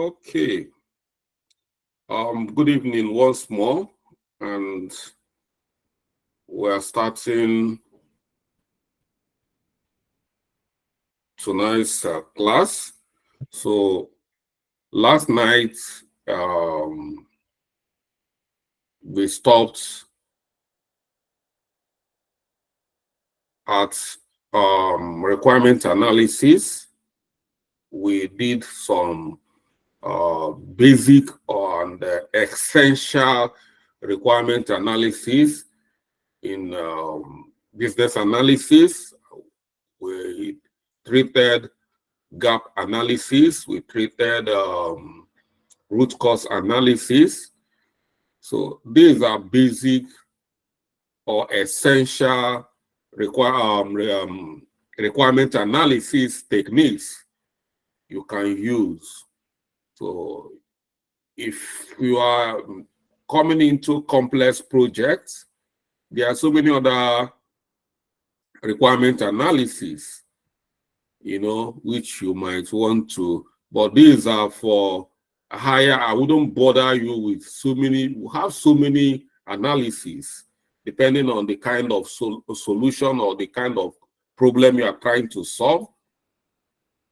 Okay. Good evening once more, and we're starting tonight's class. So last night we stopped at requirement analysis. We did some basic and essential requirement analysis in business analysis. We treated gap analysis, we treated root cause analysis. So these are basic or essential requirement analysis techniques you can use. So if you are coming into complex projects, there are so many other requirement analysis, which you might want to, but these are for higher. I wouldn't bother you with so many. We have so many analyses depending on the kind of solution or the kind of problem you are trying to solve.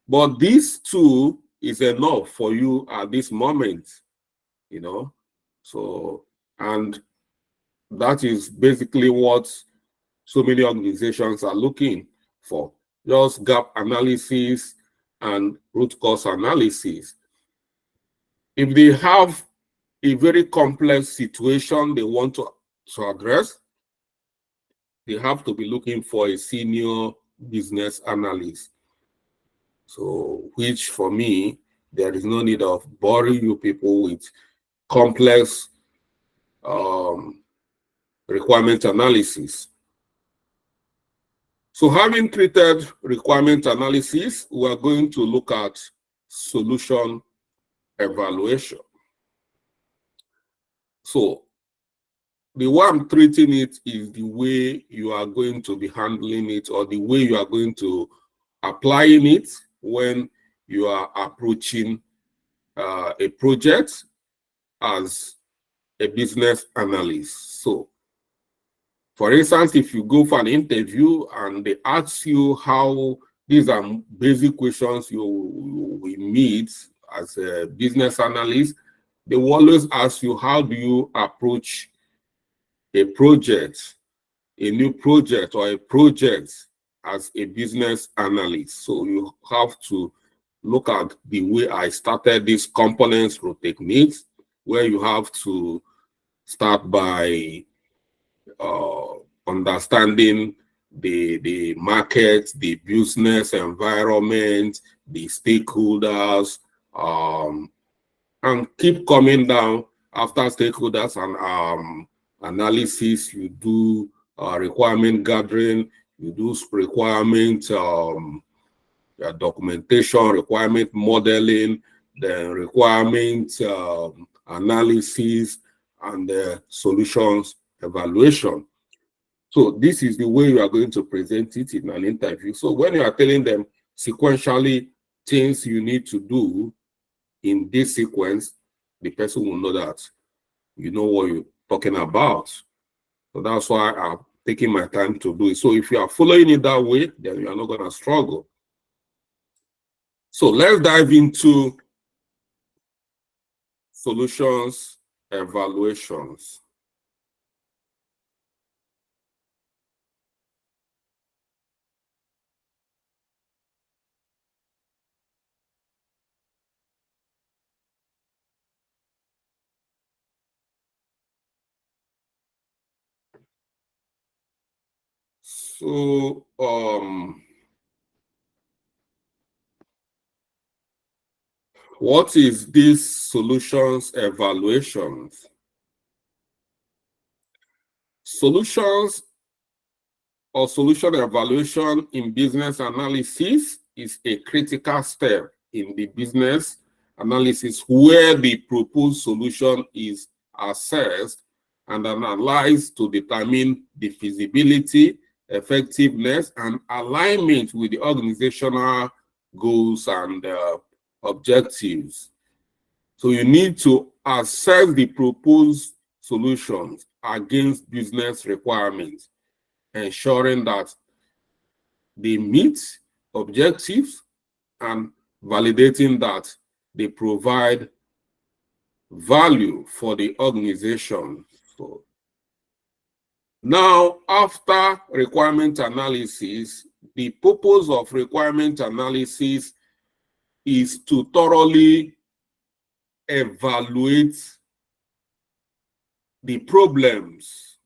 But these two is enough for you at this moment, So, and that is basically what so many organizations are looking for. Just gap analysis and root cause analysis. If they have a very complex situation they want to address, they have to be looking for a senior business analyst. So, which for me, there is no need of boring you people with complex requirement analysis. So having treated requirement analysis, we are going to look at solution evaluation. So the way I'm treating it is the way you are going to be handling it, or the way you are going to applying it when you are approaching a project as a business analyst. So for instance, if you go for an interview and they ask you how, these are basic questions you will meet as a business analyst, they will always ask you, how do you approach a project, a new project or a project as a business analyst? So you have to look at the way I started these components or techniques, where you have to start by understanding the market, the business environment, the stakeholders, and keep coming down after stakeholders and analysis. You do requirement gathering, you do requirement documentation, requirement modeling, then requirement analysis, and solutions evaluation. So this is the way you are going to present it in an interview. So when you are telling them sequentially things you need to do in this sequence, the person will know that you know what you're talking about. So that's why I'm taking my time to do it. So if you are following it that way, then you are not going to struggle. So let's dive into solutions evaluations. So what is this solutions evaluations? Solutions or solution evaluation in business analysis is a critical step in the business analysis, where the proposed solution is assessed and analyzed to determine the feasibility, effectiveness, and alignment with the organizational goals and objectives. So you need to assess the proposed solutions against business requirements, ensuring that they meet objectives and validating that they provide value for the organization. So now, after requirement analysis, the purpose of requirement analysis is to thoroughly evaluate the problems.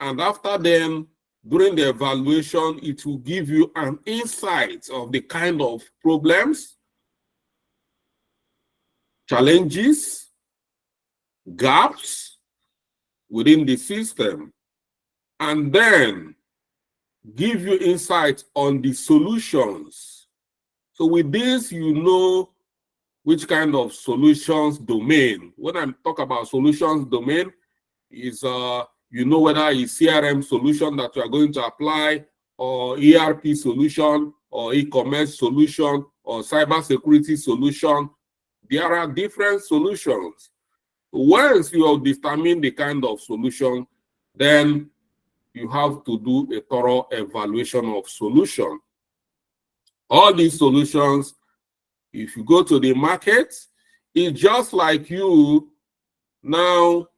And after then, during the evaluation, it will give you an insight of the kind of problems, challenges, gaps within the system, and then give you insight on the solutions. So with this, you know which kind of solutions domain. When I talk about solutions domain, is you know whether it's CRM solution that you are going to apply, or ERP solution, or e-commerce solution, or cybersecurity solution. There are different solutions. Once you have determined the kind of solution, then you have to do a thorough evaluation of solution. All these solutions, if you go to the market, it's just like you now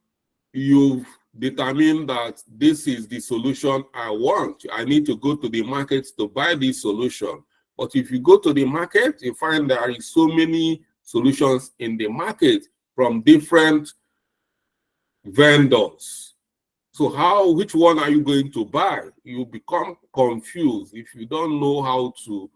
you've determined that this is the solution I want. I need to go to the market to buy this solution. But if you go to the market, you find there is so many solutions in the market from different vendors. So which one are you going to buy? You become confused if you don't know how to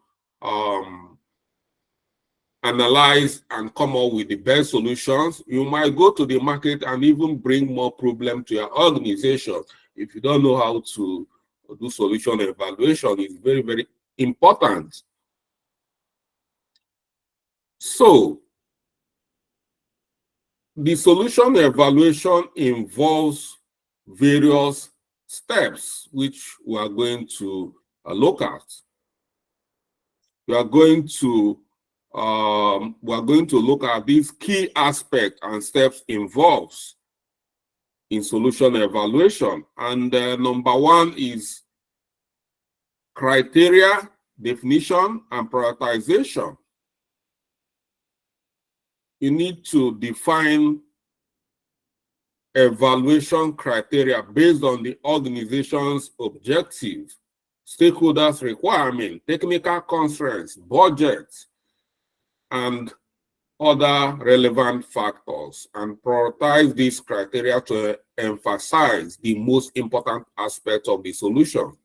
analyze and come up with the best solutions. You might go to the market and even bring more problem to your organization. If you don't know how to do solution evaluation, it's very, very important. So the solution evaluation involves various steps which we are going to look at. We are going to look at these key aspects and steps involved in solution evaluation. And number one is criteria, definition, and prioritization. You need to define evaluation criteria based on the organization's objectives, stakeholders' requirement, technical constraints, budget, and other relevant factors, and prioritize these criteria to emphasize the most important aspect of the solution.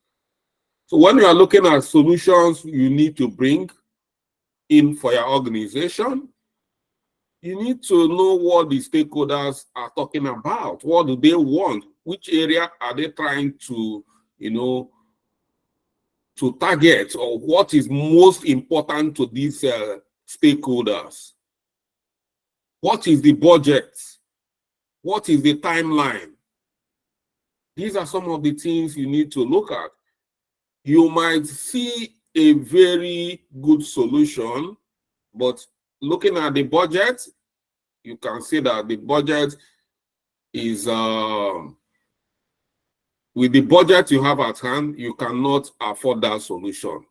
So when you are looking at solutions you need to bring in for your organization, you need to know what the stakeholders are talking about. What do they want? Which area are they trying to, to target, or what is most important to these stakeholders? What is the budget? What is the timeline? These are some of the things you need to look at. You might see a very good solution, but looking at the budget, you can see that the budget is, with the budget you have at hand, you cannot afford that solution.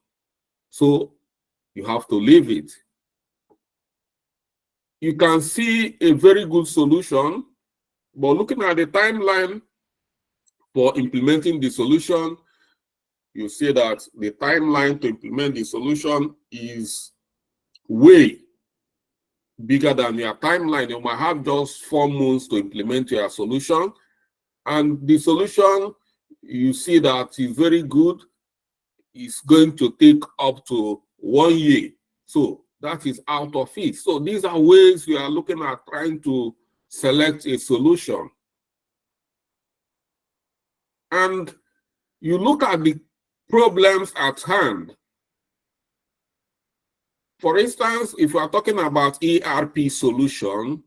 So you have to leave it. You can see a very good solution, but looking at the timeline for implementing the solution, you see that the timeline to implement the solution is way bigger than your timeline. You might have just 4 months to implement your solution, and the solution you see that is very good is going to take up to 1 year. So that is out of it. So these are ways we are looking at trying to select a solution. And you look at the problems at hand. For instance, if we are talking about ERP solution,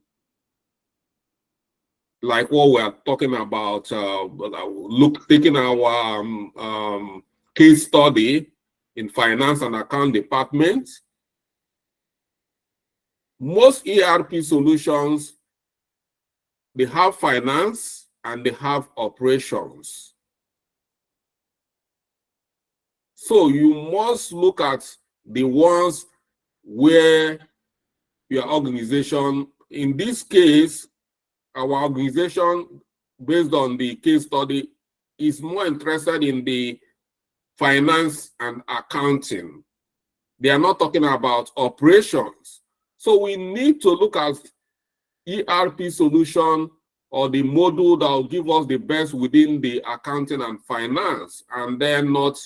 like what we are talking about, taking our case study in finance and account department, Most ERP solutions, they have finance and they have operations. So you must look at the ones where your organization, in this case, our organization, based on the case study, is more interested in the finance and accounting. They are not talking about operations. So we need to look at ERP solution or the module that will give us the best within the accounting and finance, and then not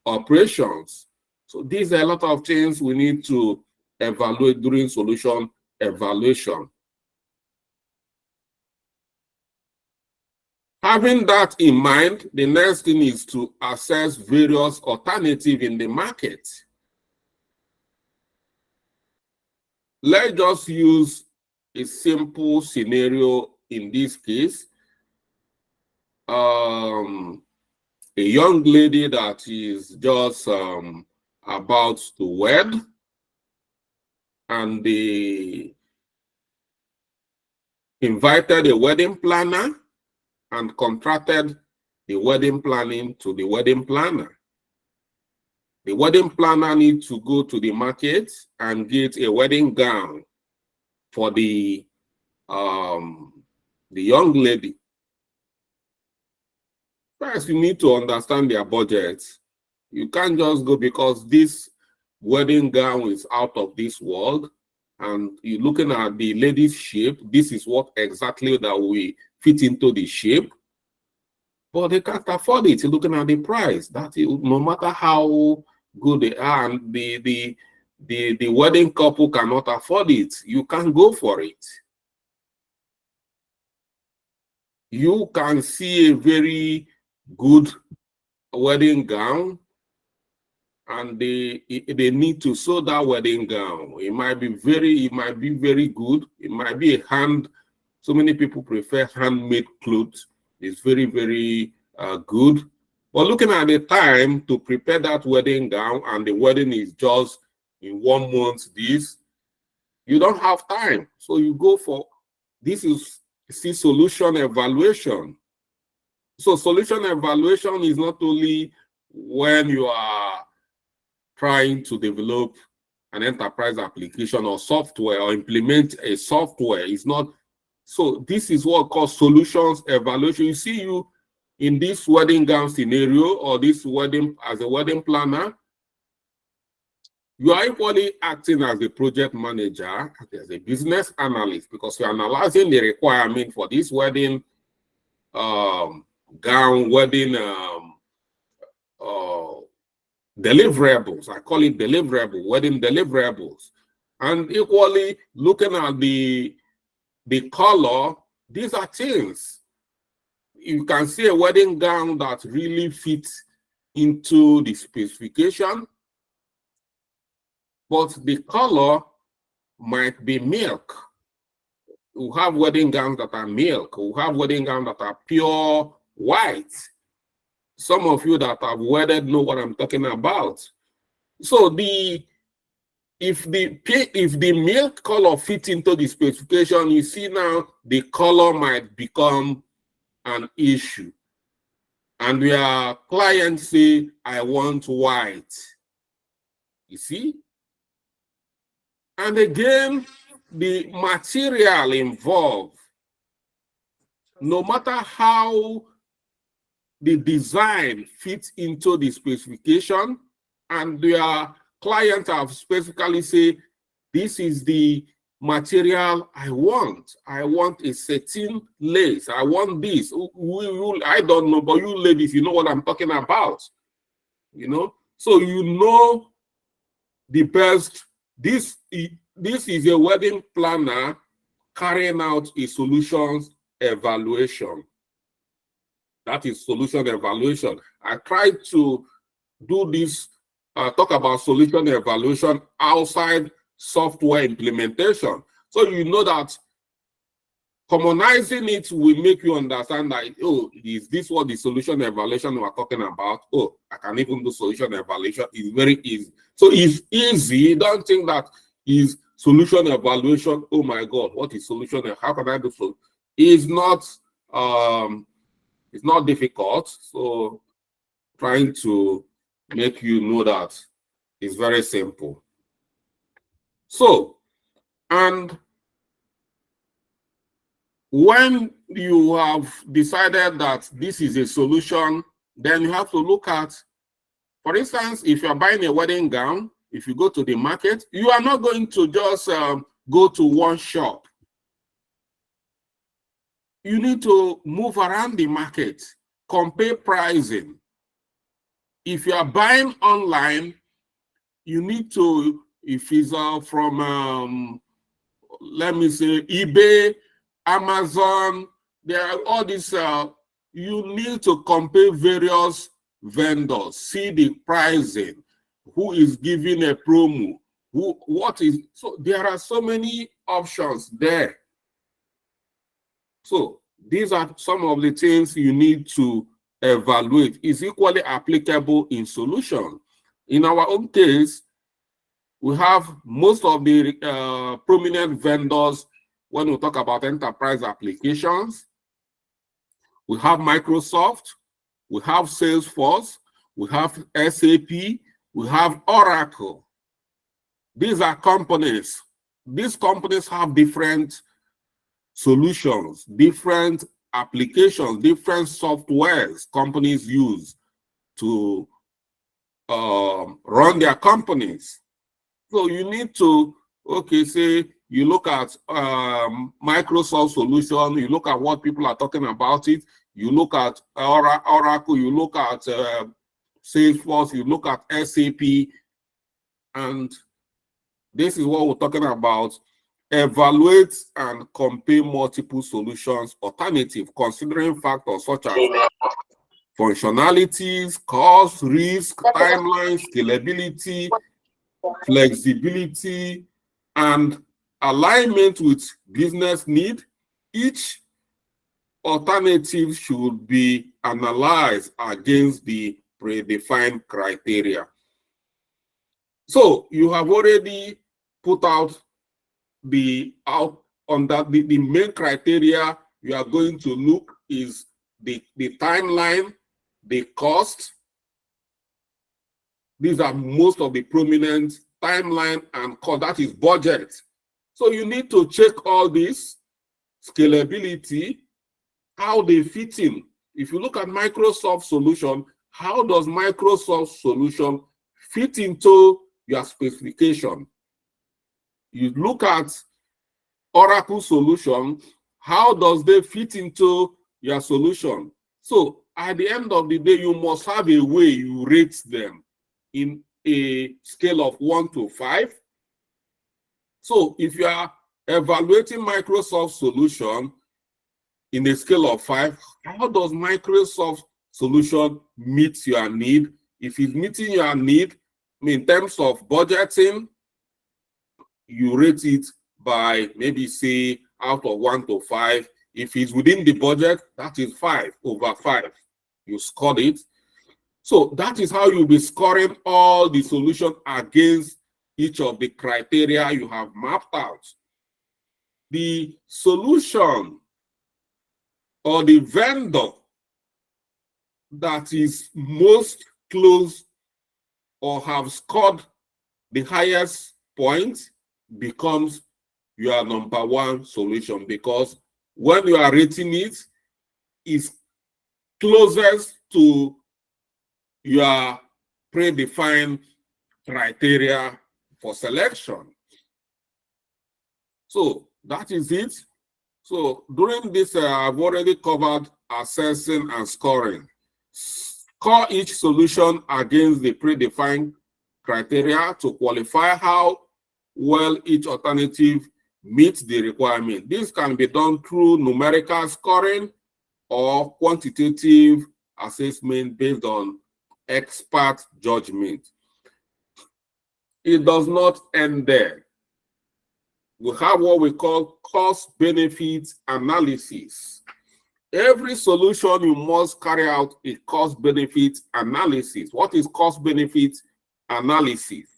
operations. So these are a lot of things we need to evaluate during solution evaluation. Having that in mind, the next thing is to assess various alternatives in the market. Let's just use a simple scenario in this case. A young lady that is just about to wed, and they invited a wedding planner and contracted the wedding planning to the wedding planner. The wedding planner needs to go to the market and get a wedding gown for the young lady. First, you need to understand their budget. You can't just go because this wedding gown is out of this world, and you're looking at the lady's shape. This is what exactly that we fit into the shape, but they can't afford it. You're looking at the price. That no matter how good they are, and the wedding couple cannot afford it, you can't go for it. You can see a very good wedding gown, and they need to sew that wedding gown. It might be very good. It might be a hand. So many people prefer handmade clothes. It's very, very good. But looking at the time to prepare that wedding gown, and the wedding is just in 1 month, you don't have time. So you go for, this is solution evaluation. So solution evaluation is not only when you are trying to develop an enterprise application or software or implement a software. It's not. So this is what called solutions evaluation. You see, you in this wedding gown scenario, or this wedding as a wedding planner, you are equally acting as a project manager, as a business analyst, because you're analyzing the requirement for this wedding gown, wedding deliverables. I call it deliverable, wedding deliverables. And equally looking at the color, these are things. You can see a wedding gown that really fits into the specification, but the color might be milk. We have wedding gowns that are milk. We have wedding gowns that are pure white. Some of you that have wedded know what I'm talking about. So if the milk color fits into the specification, you see now the color might become an issue. And your client say, I want white. You see? And again, the material involved, no matter how the design fits into the specification, and their client have specifically say, this is the material I want. I want a satin lace. I want this. I don't know, but you ladies, you know what I'm talking about. You know, so you know the best. This is a wedding planner carrying out a solutions evaluation. That is solution evaluation. I tried to do this, talk about solution evaluation outside software implementation. So you know that commonizing it will make you understand that, oh, is this what the solution evaluation we are talking about? Oh, I can even do solution evaluation. It's very easy. So it's easy. Don't think that is solution evaluation. Oh my God, what is solution? How can I do so? It's not difficult. So trying to make you know that it's very simple. So, and when you have decided that this is a solution, then you have to look at, for instance, if you're buying a wedding gown, if you go to the market, you are not going to just go to one shop. You need to move around the market, compare pricing. If you are buying online, you need to, if it's from, let me say, eBay, Amazon, there are all these, you need to compare various vendors, see the pricing, who is giving a promo, what is, so there are so many options there. So these are some of the things you need to evaluate. Is equally applicable in solution. In our own case, we have most of the prominent vendors when we talk about enterprise applications. We have Microsoft, we have Salesforce, we have SAP, we have Oracle. These are companies. These companies have different solutions, different applications, different softwares companies use to run their companies. So you need to, okay, say you look at Microsoft solution, you look at what people are talking about it, you look at Oracle, you look at Salesforce, you look at SAP, and this is what we're talking about. Evaluate and compare multiple solutions, alternative, considering factors such as functionalities, cost, risk, timeline, scalability, flexibility, and alignment with business need. Each alternative should be analyzed against the predefined criteria. So you have already put out the main criteria you are going to look is the timeline, the cost. These are most of the prominent timeline and cost, that is budget. So you need to check all this, scalability, how they fit in. If you look at Microsoft solution, how does Microsoft solution fit into your specification? You look at Oracle solution, how does they fit into your solution? So at the end of the day, you must have a way you rate them in a scale of 1 to 5. So if you are evaluating Microsoft solution in a scale of 5, how does Microsoft solution meet your need? If it's meeting your need in terms of budgeting, you rate it by maybe say out of 1 to 5. If it's within the budget, that is 5 over 5. You scored it. So that is how you'll be scoring all the solutions against each of the criteria you have mapped out. The solution or the vendor that is most close or have scored the highest points becomes your number one solution, because when you are rating it, it's closest to your predefined criteria for selection. So that is it. So during this, I've already covered assessing and scoring. Score each solution against the predefined criteria to qualify how well each alternative meets the requirement. This can be done through numerical scoring or quantitative assessment based on expert judgment. It does not end there. We have what we call cost-benefit analysis. Every solution, you must carry out a cost-benefit analysis. What is cost-benefit analysis?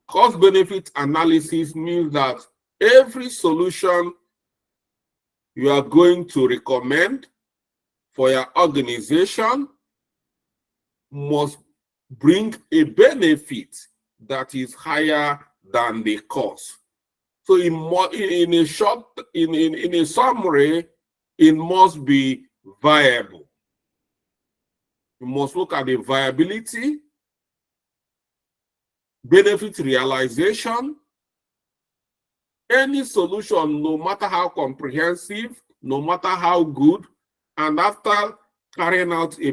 Cost-benefit analysis means that every solution you are going to recommend for your organization must bring a benefit that is higher than the cost. So in a summary, it must be viable. You must look at the viability, benefit realization. Any solution, no matter how comprehensive, no matter how good, and after carrying out a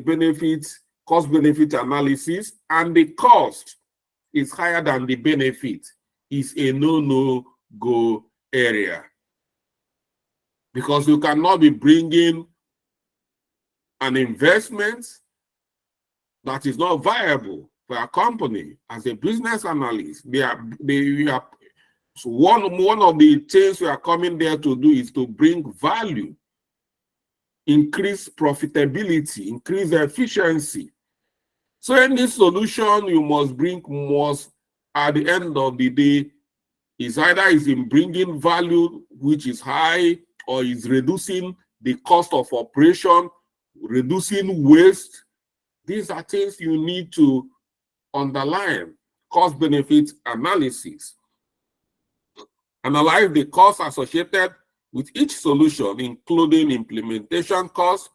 cost-benefit analysis, and the cost is higher than the benefit, is a no-go area. Because you cannot be bringing an investment that is not viable for a company. As a business analyst, so one of the things we are coming there to do is to bring value, increase profitability, increase efficiency. So any solution you must bring must, at the end of the day, is either in bringing value which is high, or is reducing the cost of operation, reducing waste. These are things you need to underline. Cost-benefit analysis. Analyze the costs associated with each solution, including implementation costs,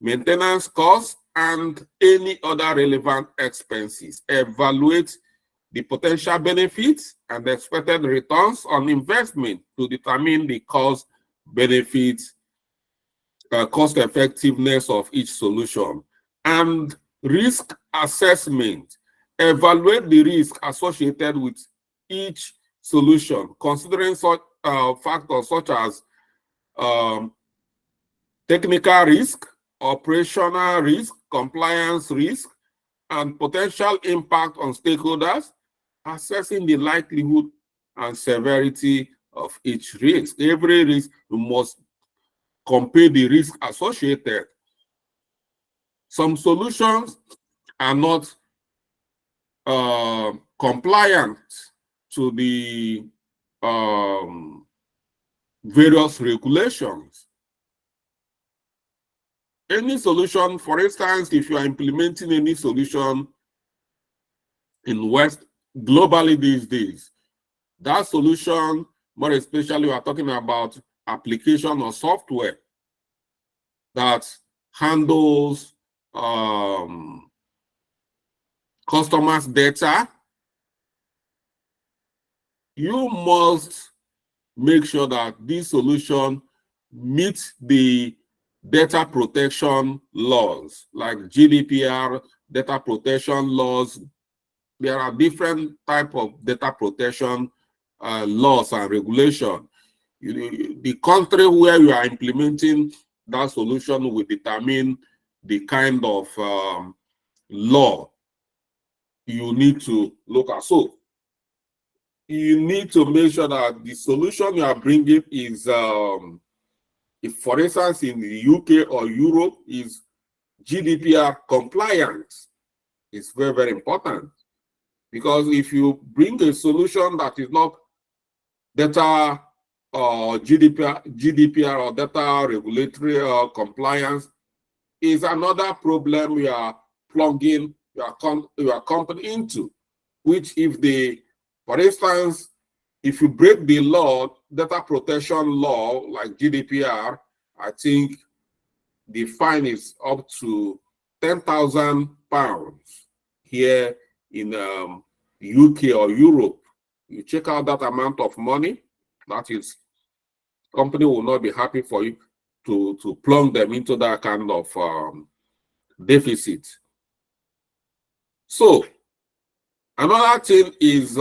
maintenance costs, and any other relevant expenses. Evaluate the potential benefits and the expected returns on investment to determine the cost effectiveness of each solution. And risk assessment. Evaluate the risk associated with each solution, considering such factors such as technical risk, operational risk, compliance risk, and potential impact on stakeholders, assessing the likelihood and severity of each risk. Every risk, you must compare the risk associated. Some solutions are not compliant to the various regulations. Any solution, for instance, if you are implementing any solution in West globally these days, that solution, more especially we are talking about application or software that handles customers' data, you must make sure that this solution meets the data protection laws, like GDPR, data protection laws. There are different types of data protection laws and regulation. The country where you are implementing that solution will determine the kind of law you need to look at. So you need to make sure that the solution you are bringing is, if for instance in the UK or Europe, is GDPR compliant. It's very, very important. Because if you bring a solution that is not data GDPR or data regulatory compliance, is another problem we are plugging your company into. Which, if for instance, if you break the law, data protection law like GDPR, I think the fine is up to £10,000 here in UK or Europe. You check out that amount of money, that is, company will not be happy for you to plunge them into that kind of deficit. So another thing is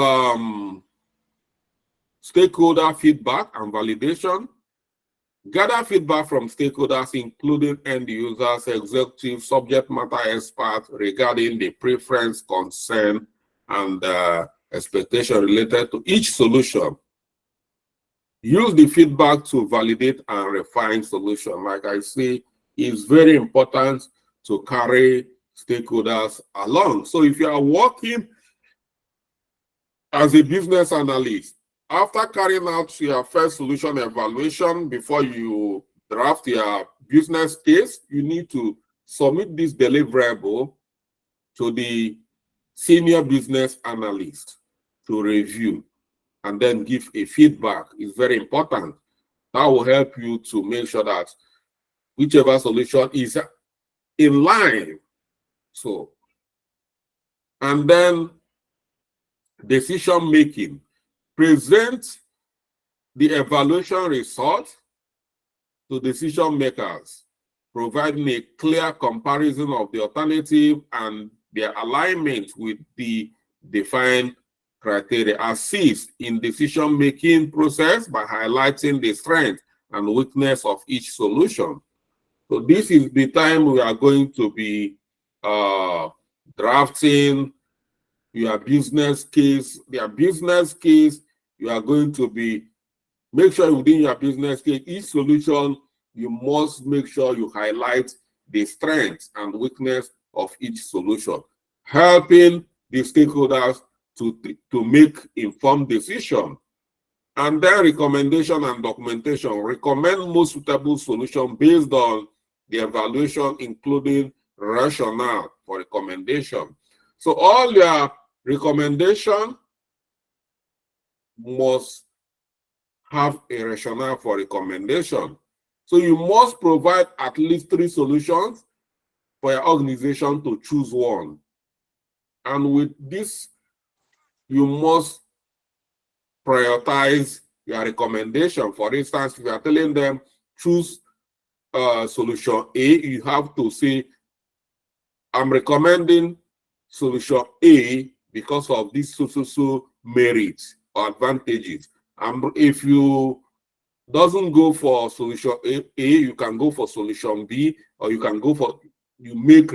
stakeholder feedback and validation. Gather feedback from stakeholders, including end users, executives, subject matter experts, regarding the preference, concern, and expectation related to each solution. Use the feedback to validate and refine solution. Like I say, it's very important to carry stakeholders along. So if you are working As a business analyst, after carrying out your first solution evaluation before you draft your business case, you need to submit this deliverable to the senior business analyst to review and then give a feedback. It's very important. That will help you to make sure that whichever solution is in line. So, and then decision making. Present the evaluation result to decision makers, providing a clear comparison of the alternative and their alignment with the defined criteria. Assist in decision-making process by highlighting the strength and weakness of each solution. So this is the time we are going to be drafting your business case. Their business case, you are going to be, make sure within your business case, each solution, you must make sure you highlight the strengths and weakness of each solution, helping the stakeholders to make informed decision. And then recommendation and documentation. Recommend most suitable solution based on the evaluation, including rationale for recommendation. So all your recommendation must have a rationale for recommendation. So you must provide at least 3 solutions for your organization to choose one. And with this, you must prioritize your recommendation. For instance, if you are telling them choose solution A, you have to say, I'm recommending solution A because of these so merits or advantages. And if you doesn't go for solution A, you can go for solution B, or you can go for, you make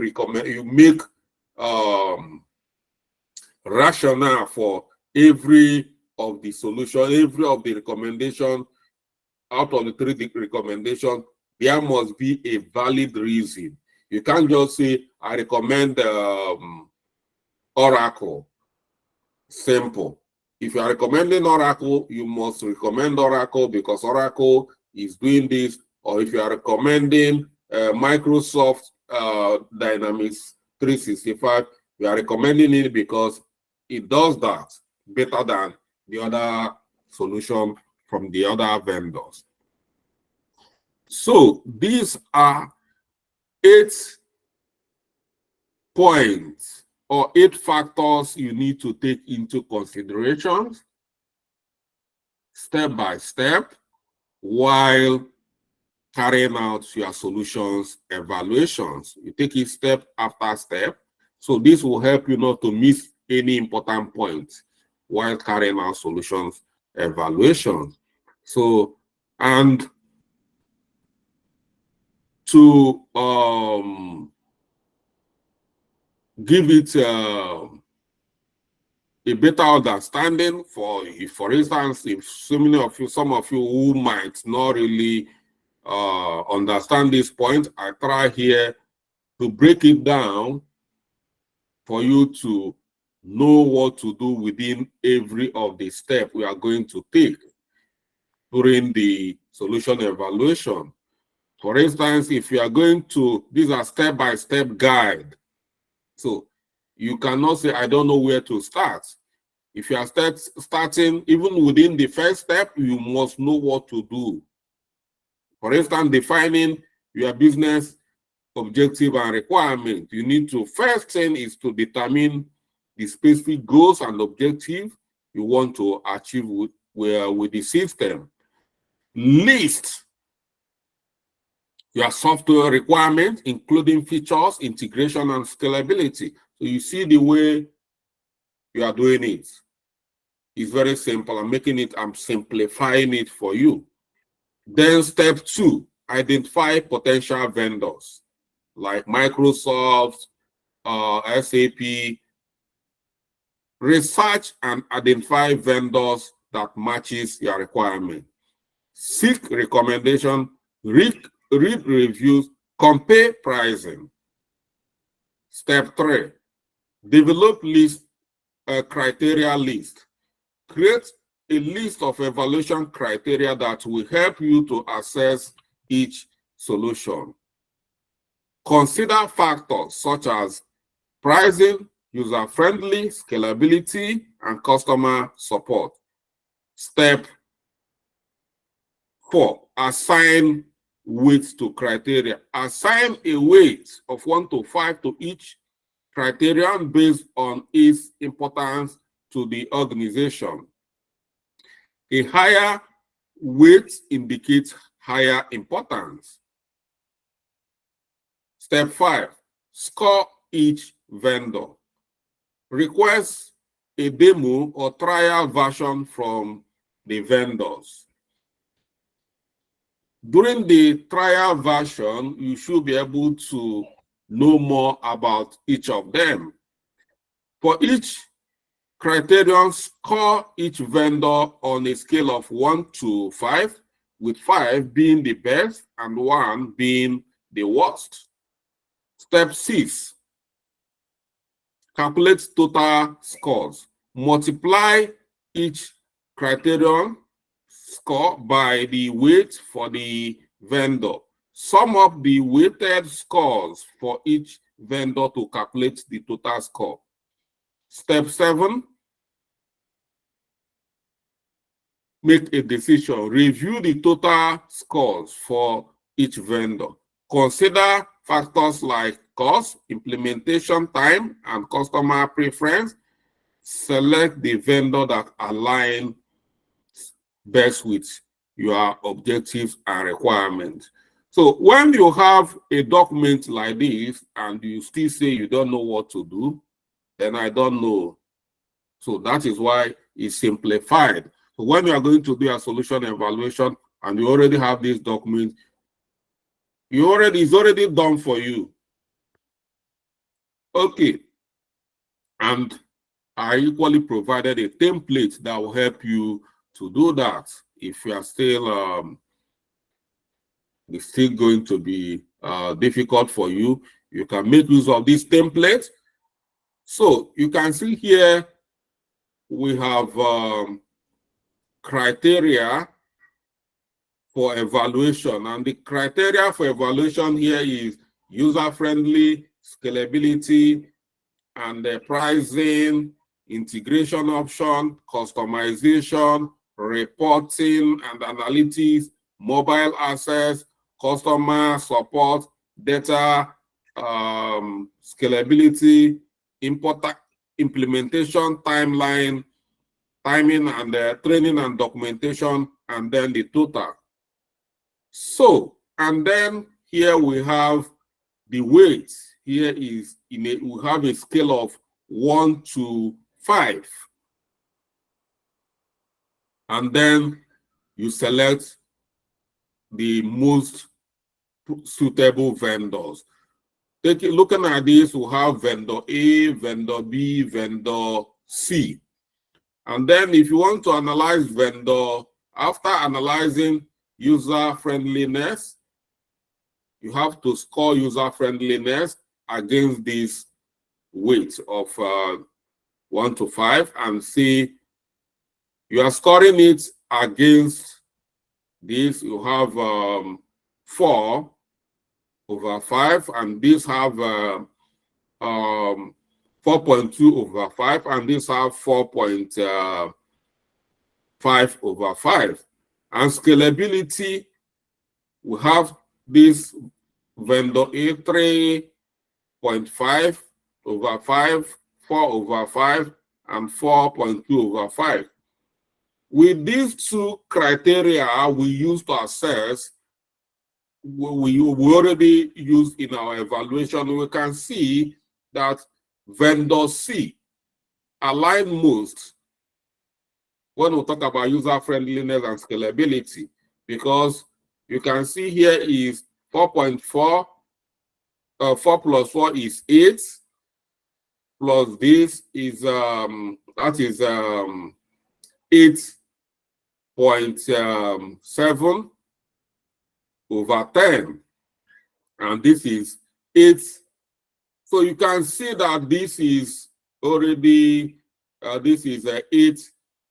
rationale for every of the solution, every of the recommendation. Out of the 3 recommendations, there must be a valid reason. You can't just say, I recommend Oracle. Simple. If you are recommending Oracle, you must recommend Oracle because Oracle is doing this. Or if you are recommending Microsoft Dynamics 365, you are recommending it because it does that better than the other solution from the other vendors. So these are 8 points or 8 factors you need to take into consideration step by step while carrying out your solutions evaluations. You take it step after step. So this will help you not to miss any important points while carrying out solutions evaluations. So, and to give it a better understanding, for instance, if some of you who might not really understand this point, I try here to break it down for you to know what to do within every of the steps we are going to take during the solution evaluation. For instance, if you are going to, these are step-by-step guide. So you cannot say, I don't know where to start. If you are starting, even within the first step, you must know what to do. For instance, defining your business objective and requirement. You need to, first thing is to determine the specific goals and objectives you want to achieve with the system. List your software requirements, including features, integration, and scalability. So you see the way you are doing it. It's very simple. I'm simplifying it for you. Then step 2, identify potential vendors like Microsoft, SAP. Research and identify vendors that matches your requirement. Seek recommendation, read reviews, compare pricing. Step 3, develop criteria list. Create a list of evaluation criteria that will help you to assess each solution. Consider factors such as pricing, user-friendly, scalability, and customer support. Step 4, assign weight to criteria. Assign a weight of 1 to 5 to each criterion based on its importance to the organization. A higher weight indicates higher importance. Step 5, score each vendor. Request a demo or trial version from the vendors. During the trial version, you should be able to know more about each of them. For each criterion, score each vendor on a scale of 1 to 5, with 5 being the best and 1 being the worst. Step 6, calculate total scores. Multiply each criterion score by the weight for the vendor. Sum up the weighted scores for each vendor to calculate the total score. Step 7, make a decision. Review the total scores for each vendor. Consider factors like cost, implementation time, and customer preference. Select the vendor that aligns best with your objectives and requirements. So when you have a document like this and you still say you don't know what to do, then I don't know. So that is why it's simplified. So when you are going to do a solution evaluation and you already have this document, it's already done for you. Okay. And I equally provided a template that will help you to do that. If you are still it's still going to be difficult for you, you can make use of this template. So you can see here we have criteria for evaluation, and the criteria for evaluation here is user-friendly, scalability, and pricing, integration option, customization, reporting and analytics, mobile access, customer support, data scalability, implementation timeline, timing, and training and documentation, and then the total. So, and then here we have the weight. Here is we have a scale of 1 to 5. And then you select the most suitable vendors. Looking at this, we have vendor A, vendor B, vendor C. And then if you want to analyze vendor, after analyzing user-friendliness, you have to score user-friendliness against this weight of 1 to 5 and see you are scoring it against this. You have 4 over 5, and this have 4.2 over 5, and this have 4.5 over 5. And scalability, we have this vendor A 3.5 over 5, 4 over 5, and 4.2 over 5. With these two criteria we use to assess, we already used in our evaluation, we can see that vendor C align most when we talk about user friendliness and scalability, because you can see here is 4.4, 4 plus 4 is 8, plus this is that is 8.7 over 10, and this is 8. So you can see that this is already this is 8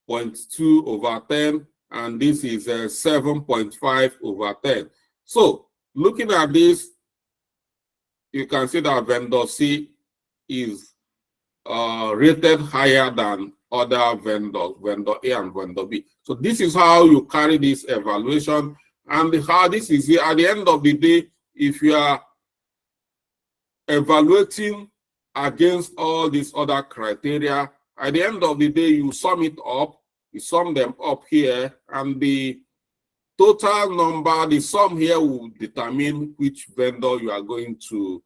0.2 over 10, and this is 7.5 over 10. So looking at this, you can see that vendor C is rated higher than other vendors, vendor A and vendor B. So this is how you carry this evaluation, and how this is at the end of the day, if you are evaluating against all these other criteria, at the end of the day, you sum it up, you sum them up here, and the total number, the sum here will determine which vendor you are going to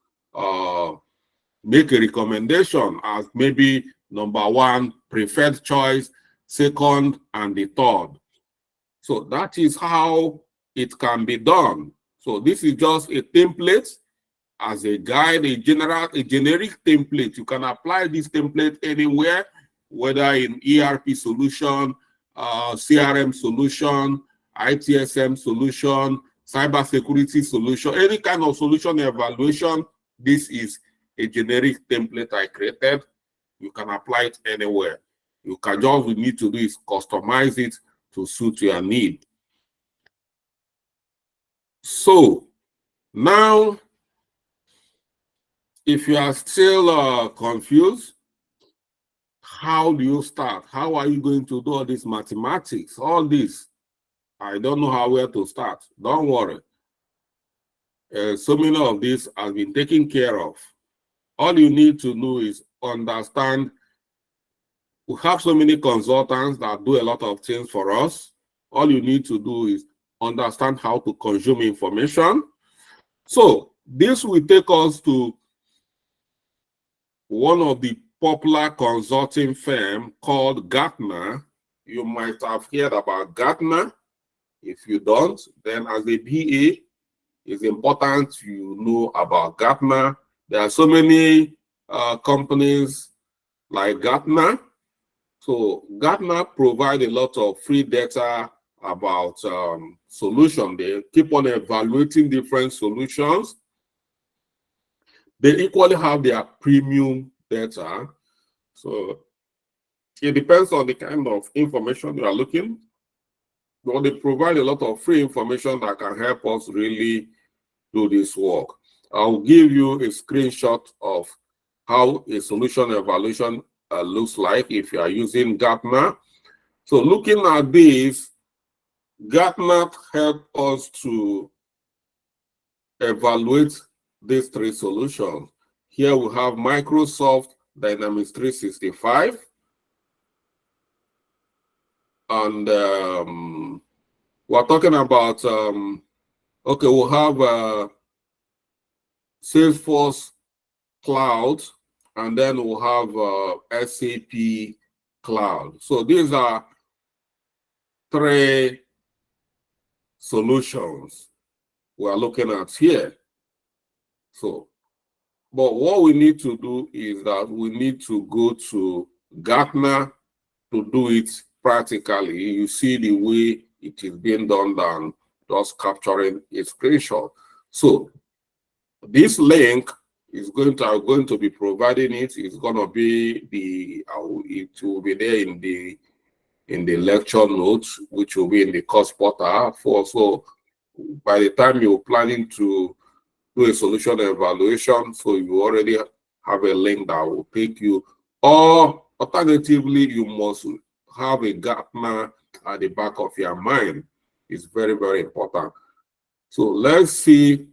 make a recommendation as maybe number one, preferred choice, second, and the third. So that is how it can be done. So this is just a template as a guide, a generic template. You can apply this template anywhere, whether in ERP solution, CRM solution, ITSM solution, cybersecurity solution, any kind of solution evaluation. This is a generic template I created. You can apply it anywhere. You can just, what you need to do is customize it to suit your need. So now, if you are still confused, how do you start? How are you going to do all this mathematics? All this, I don't know where to start. Don't worry. So many of this has been taken care of. All you need to do is understand. We have so many consultants that do a lot of things for us. All you need to do is understand how to consume information. So this will take us to one of the popular consulting firm called Gartner. You might have heard about Gartner. If you don't, then as a BA, it's important you know about Gartner. There are so many companies like Gartner. So Gartner provide a lot of free data about solutions. They keep on evaluating different solutions. They equally have their premium data. So it depends on the kind of information you are looking. But they provide a lot of free information that can help us really do this work. I'll give you a screenshot of how a solution evaluation looks like if you are using Gartner. So looking at this, Gartner helps us to evaluate these three solutions. Here we have Microsoft Dynamics 365. And we're talking about, okay, we'll have Salesforce Cloud, and then we'll have SAP Cloud. So these are three solutions we're looking at here. So, but what we need to do is that we need to go to Gartner to do it practically. You see the way it is being done than just capturing a screenshot. So this link is going to be providing it. It's going to be it will be there in the lecture notes, which will be in the course portal. So by the time you're planning to do a solution evaluation, so you already have a link that will take you, or alternatively, you must have a Gartner at the back of your mind. It's very, very important. So let's see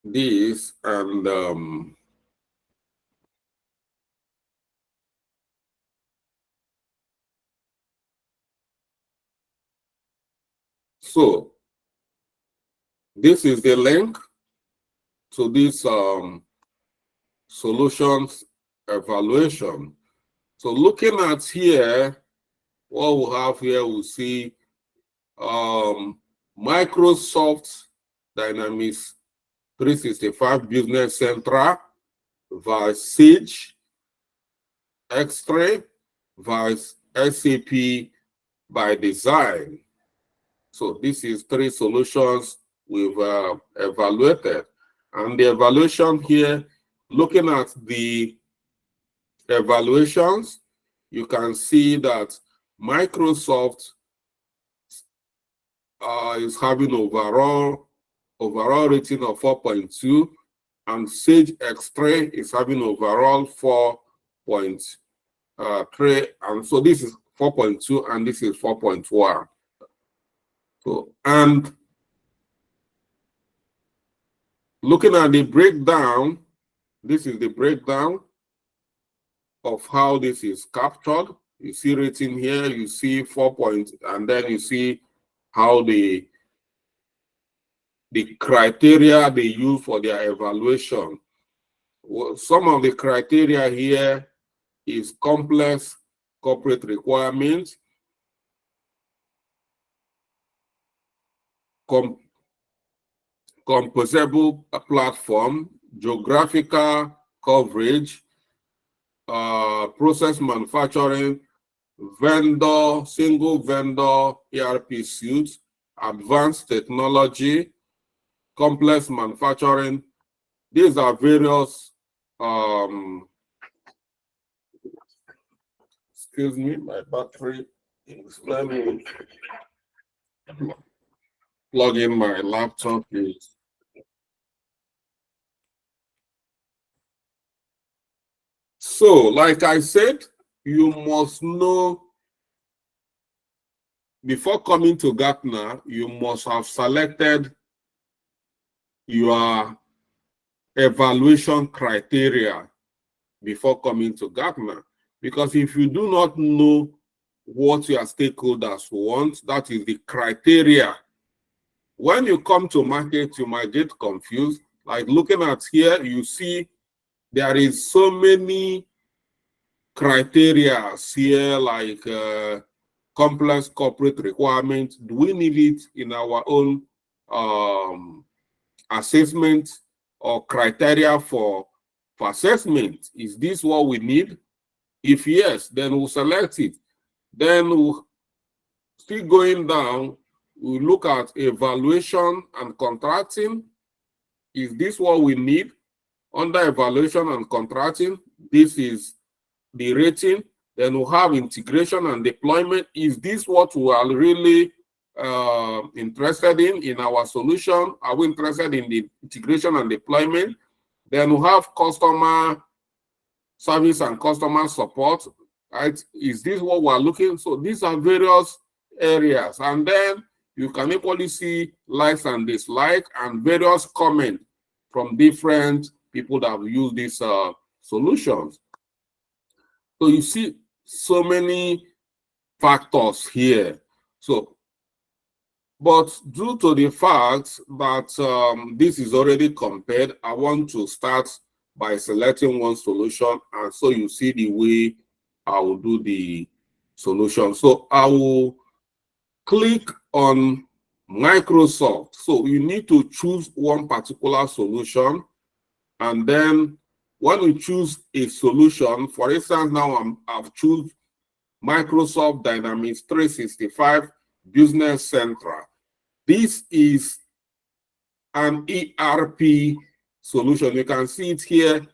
this, and so this is the link to this solutions evaluation. So looking at here, what we have here, we see Microsoft Dynamics 365 Business Central vs Sage X-Ray vs SAP by Design. So this is three solutions we've evaluated. And the evaluation here, looking at the evaluations, you can see that Microsoft is having overall rating of 4.2, and Sage X3 is having overall 4.3, and so this is 4.2 and this is 4.1. So, and looking at the breakdown, this is the breakdown of how this is captured. You see rating here, you see 4 points, and then you see how the criteria they use for their evaluation. Well, some of the criteria here is complex corporate requirements, composable platform, geographical coverage, process manufacturing, vendor, single vendor ERP suite, advanced technology, complex manufacturing. These are various, excuse me, my battery is, let me plug in my laptop, please. So, like I said, you must know, before coming to Gartner, you must have selected your evaluation criteria before coming to Gartner. Because if you do not know what your stakeholders want, that is the criteria. When you come to market, you might get confused. Like looking at here, you see there is so many criteria here, like complex corporate requirements. Do we need it in our own assessment or criteria for assessment? Is this what we need? If yes, then we'll select it. Then we'll still going down, we look at evaluation and contracting. Is this what we need? Under evaluation and contracting, this is the rating. Then we'll have integration and deployment. Is this what we are really interested in our solution? Are we interested in the integration and deployment? Then we'll have customer service and customer support. Right? Is this what we're looking? So these are various areas. And then you can equally see likes and dislikes and various comments from different people that have used these solutions. So you see so many factors here. So, but due to the fact that this is already compared, I want to start by selecting one solution, and so you see the way I will do the solution. So I will click on Microsoft. So you need to choose one particular solution, and then when you choose a solution, for instance, now I've chosen Microsoft Dynamics 365 Business Central. This is an ERP solution. You can see it here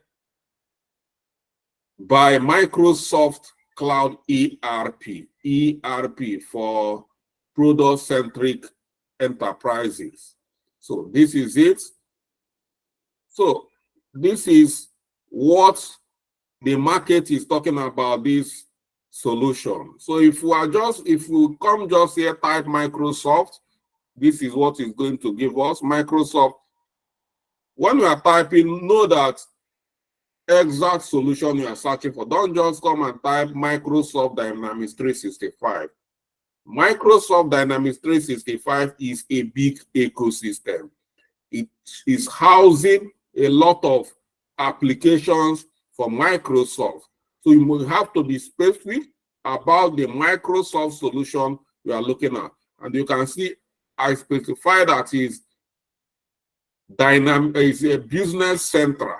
by Microsoft Cloud ERP for product-centric enterprises. So this is it. So this is what the market is talking about this solution. So if we come just here, type Microsoft, this is what is going to give us. Microsoft, when we are typing, know that exact solution you are searching for. Don't just come and type Microsoft Dynamics 365. Microsoft Dynamics 365 is a big ecosystem. It is housing a lot of applications for Microsoft. So you will have to be specific about the Microsoft solution you are looking at. And you can see I specify that is a Business Central.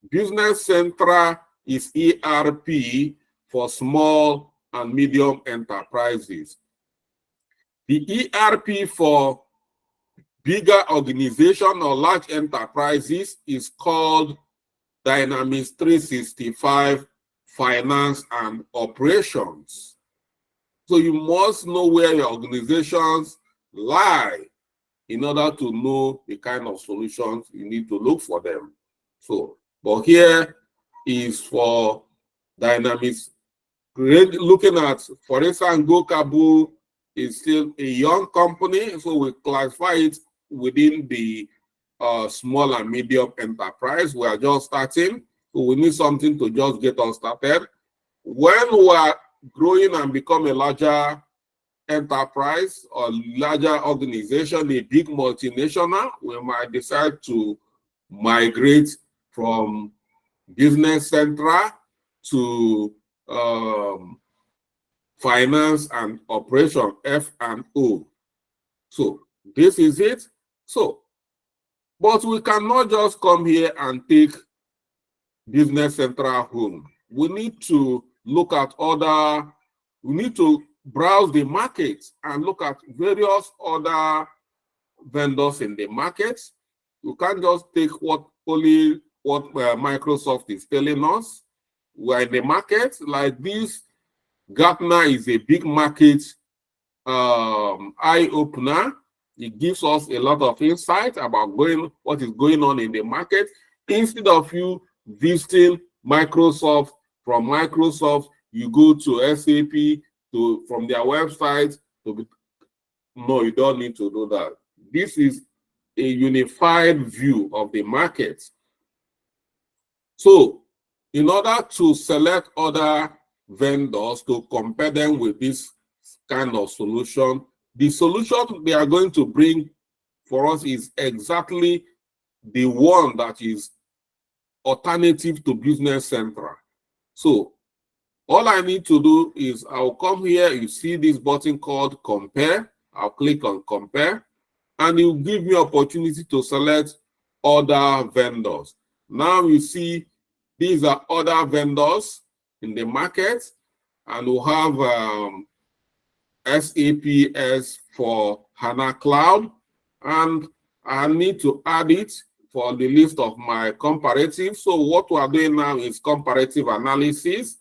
Business Central is ERP for small and medium enterprises. The ERP for bigger organization or large enterprises is called Dynamics 365 finance, and operations. So you must know where your organizations lie in order to know the kind of solutions you need to look for them. So, but here is for Dynamics. Looking at, for instance, GoCabu is still a young company, so we classify it within the small and medium enterprise. We are just starting, so we need something to just get us started. When we are growing and become a larger enterprise or larger organization, a big multinational, we might decide to migrate from Business Central to finance and operation, F&O. So this is it. So, but we cannot just come here and take Business Central home. We need to look at we need to browse the market and look at various other vendors in the market. You can't just take only what Microsoft is telling us. We're in the market like this. Gartner is a big market eye-opener. It gives us a lot of insight about what is going on in the market. Instead of you visiting Microsoft, from Microsoft, you go to SAP, from their website. No, you don't need to do that. This is a unified view of the market. So, in order to select other vendors to compare them with this kind of solution, the solution they are going to bring for us is exactly the one that is alternative to Business Central. So all I need to do is I'll come here, you see this button called compare. I'll click on compare, and it will give me opportunity to select other vendors. Now you see these are other vendors in the market, and we'll have SAP S/4HANA Cloud, and I need to add it for the list of my comparative. So what we are doing now is comparative analysis.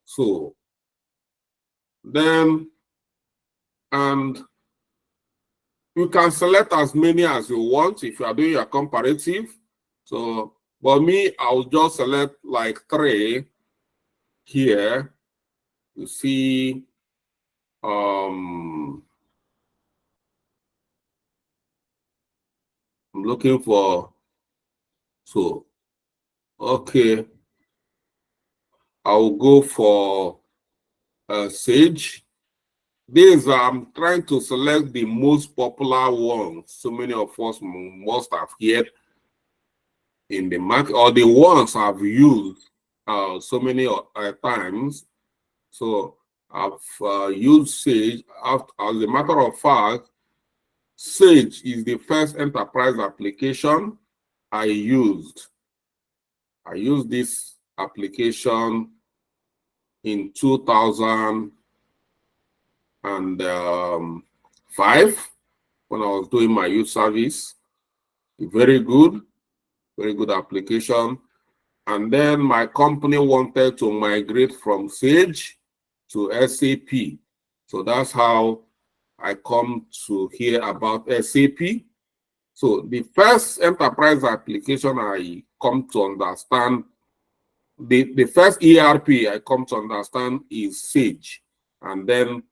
So then, and you can select as many as you want if you are doing your comparative. So, but me, I'll just select like 3 here. You see, I'm looking for, so, okay, I'll go for Sage. These I'm trying to select the most popular ones. So many of us must have heard in the market, or the ones I've used so many times. So I've used Sage. As a matter of fact, Sage is the first enterprise application I used. I used this application in 2005 when I was doing my youth service. Very good application. And then my company wanted to migrate from Sage to SAP. So that's how I come to hear about SAP. So the first enterprise application I come to understand, the first ERP I come to understand is Sage, and then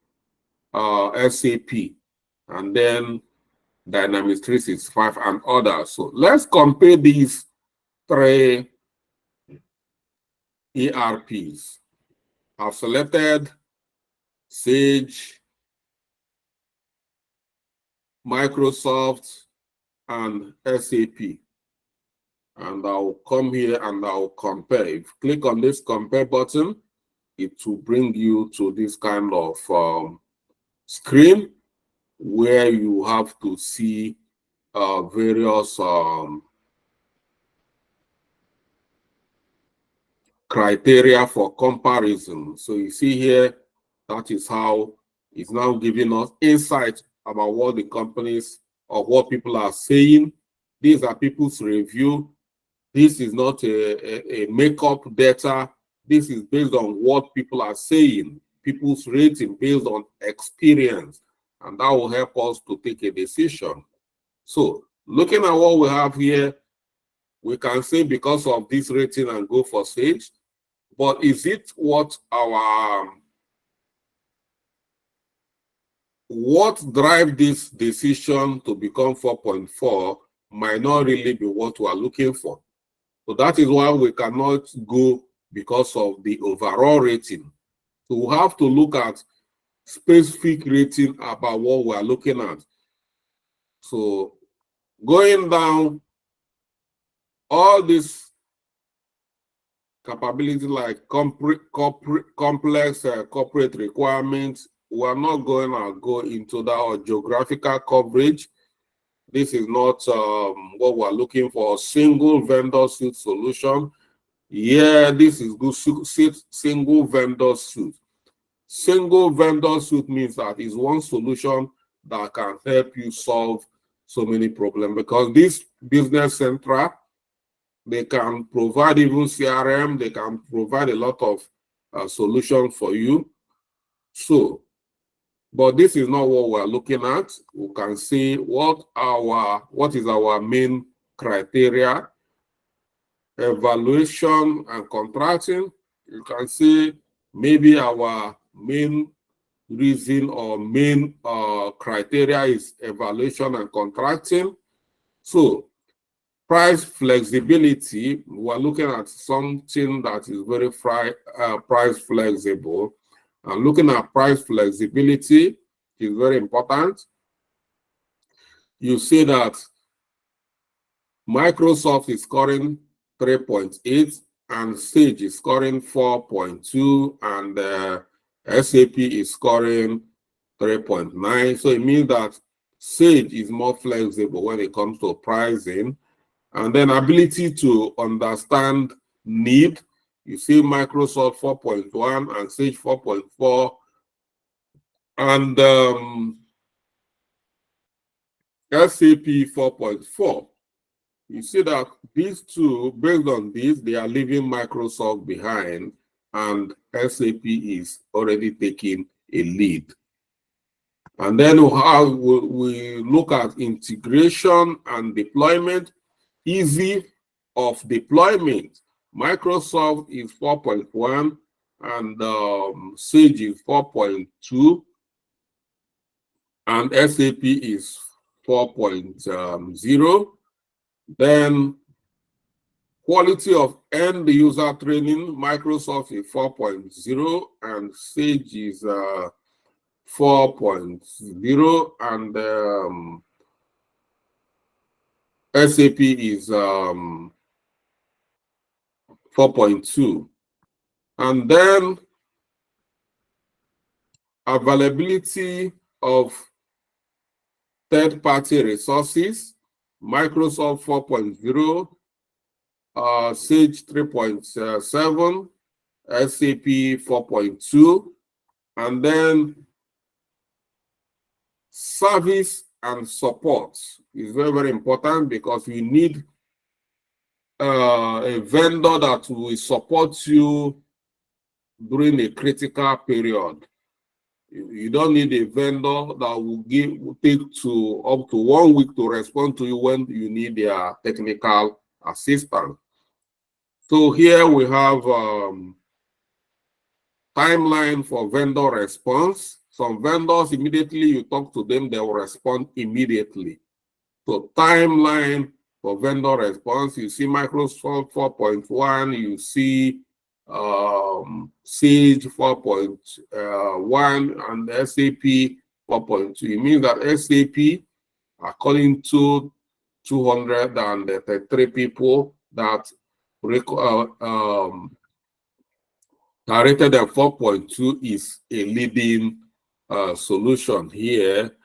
SAP, and then Dynamics 365 and others. So let's compare these 3 ERPs. I've selected Sage, Microsoft, and SAP. And I'll come here and I'll compare. If you click on this compare button, it will bring you to this kind of screen where you have to see various criteria for comparison. So you see here, that is how it's now giving us insight about what the companies or what people are saying. These are people's review. This is not a makeup data. This is based on what people are saying, people's rating based on experience, and that will help us to take a decision. So looking at what we have here, we can say because of this rating and go for Sage, but is it what drive this decision to become 4.4 might not really be what we are looking for. So that is why we cannot go because of the overall rating. So we have to look at specific rating about what we are looking at. So going down, all this capability like complex corporate requirements, we are not going to go into that, or geographical coverage. This is not what we're looking for. Single vendor suite solution. Yeah, this is good. Single vendor suite. Single vendor suite means that is one solution that can help you solve so many problems, because this Business Central, they can provide even CRM, they can provide a lot of solutions for you. So, but this is not what we're looking at. We can see what is our main criteria. Evaluation and contracting. You can see maybe our main reason or main criteria is evaluation and contracting. So price flexibility, we're looking at something that is very price flexible. And looking at price flexibility is very important. You see that Microsoft is scoring 3.8 and Sage is scoring 4.2, and SAP is scoring 3.9. So it means that Sage is more flexible when it comes to pricing. And then ability to understand need. You see Microsoft 4.1 and Sage 4.4. And SAP 4.4. You see that these two, based on this, they are leaving Microsoft behind, and SAP is already taking a lead. And then how we look at integration and deployment. Easy of deployment. Microsoft is 4.1 and Sage is 4.2 and SAP is 4.0. Then quality of end user training, Microsoft is 4.0 and Sage is 4.0, and SAP is 4.2. And then availability of third-party resources, Microsoft 4.0, Sage 3.7, SAP 4.2, and then service and support is very, very important, because we need a vendor that will support you during a critical period. You don't need a vendor that will take up to 1 week to respond to you when you need their technical assistance. So here we have timeline for vendor response. Some vendors, immediately you talk to them, they will respond immediately. So timeline for vendor response, you see Microsoft 4.1, you see Sage 4.1 and SAP 4.2. It means that SAP, according to 233 people that rated at 4.2, is a leading solution here.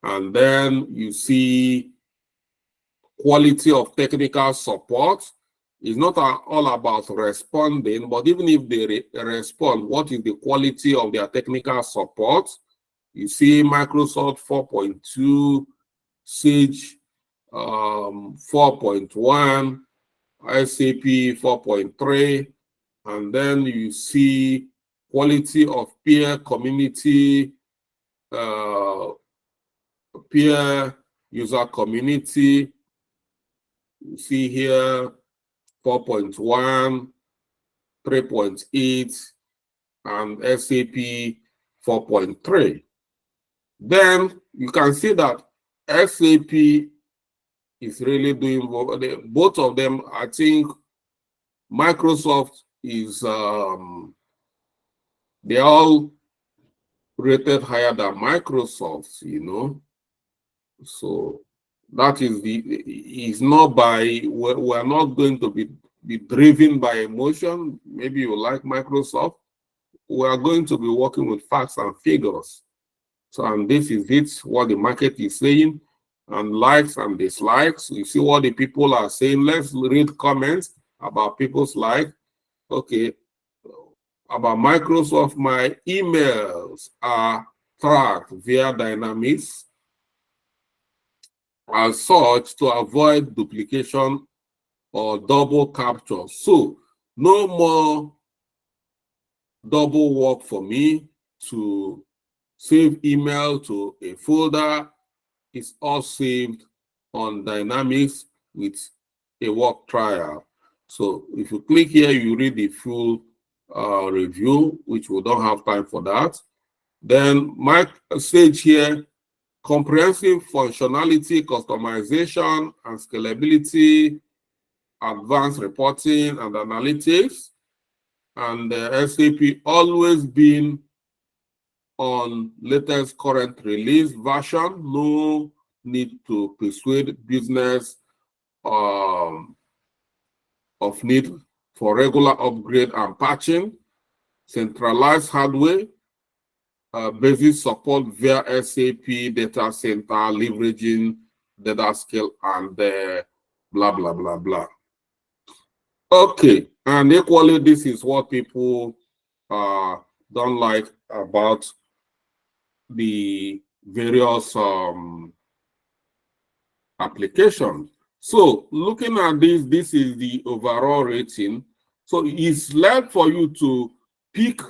And then you see quality of technical support. It's not all about responding, but even if they respond, what is the quality of their technical support? You see Microsoft 4.2, Sage 4.1, SAP 4.3, and then you see quality of peer community, peer user community. You see here 4.1, 3.8, and SAP 4.3. Then you can see that SAP is really doing both of them. I think Microsoft is they all rated higher than Microsoft, you know. So that is it's not by, we're not going to be driven by emotion. Maybe you like Microsoft. We are going to be working with facts and figures. So, and this is it, what the market is saying, and likes and dislikes. You see what the people are saying. Let's read comments about people's like. Okay, about Microsoft, my emails are tracked via Dynamics as such to avoid duplication or double capture. So no more double work for me to save email to a folder. It's all saved on Dynamics with a work trial. So if you click here, you read the full review, which we don't have time for that. Then my stage here, comprehensive functionality, customization, and scalability, advanced reporting and analytics, and SAP always been on latest current release version. No need to persuade business of need for regular upgrade and patching. Centralized hardware, basic support via SAP data center, leveraging data scale, and blah, blah, blah, blah. Okay, and equally, this is what people don't like about the various applications. So looking at this, this is the overall rating. So it's left for you to pick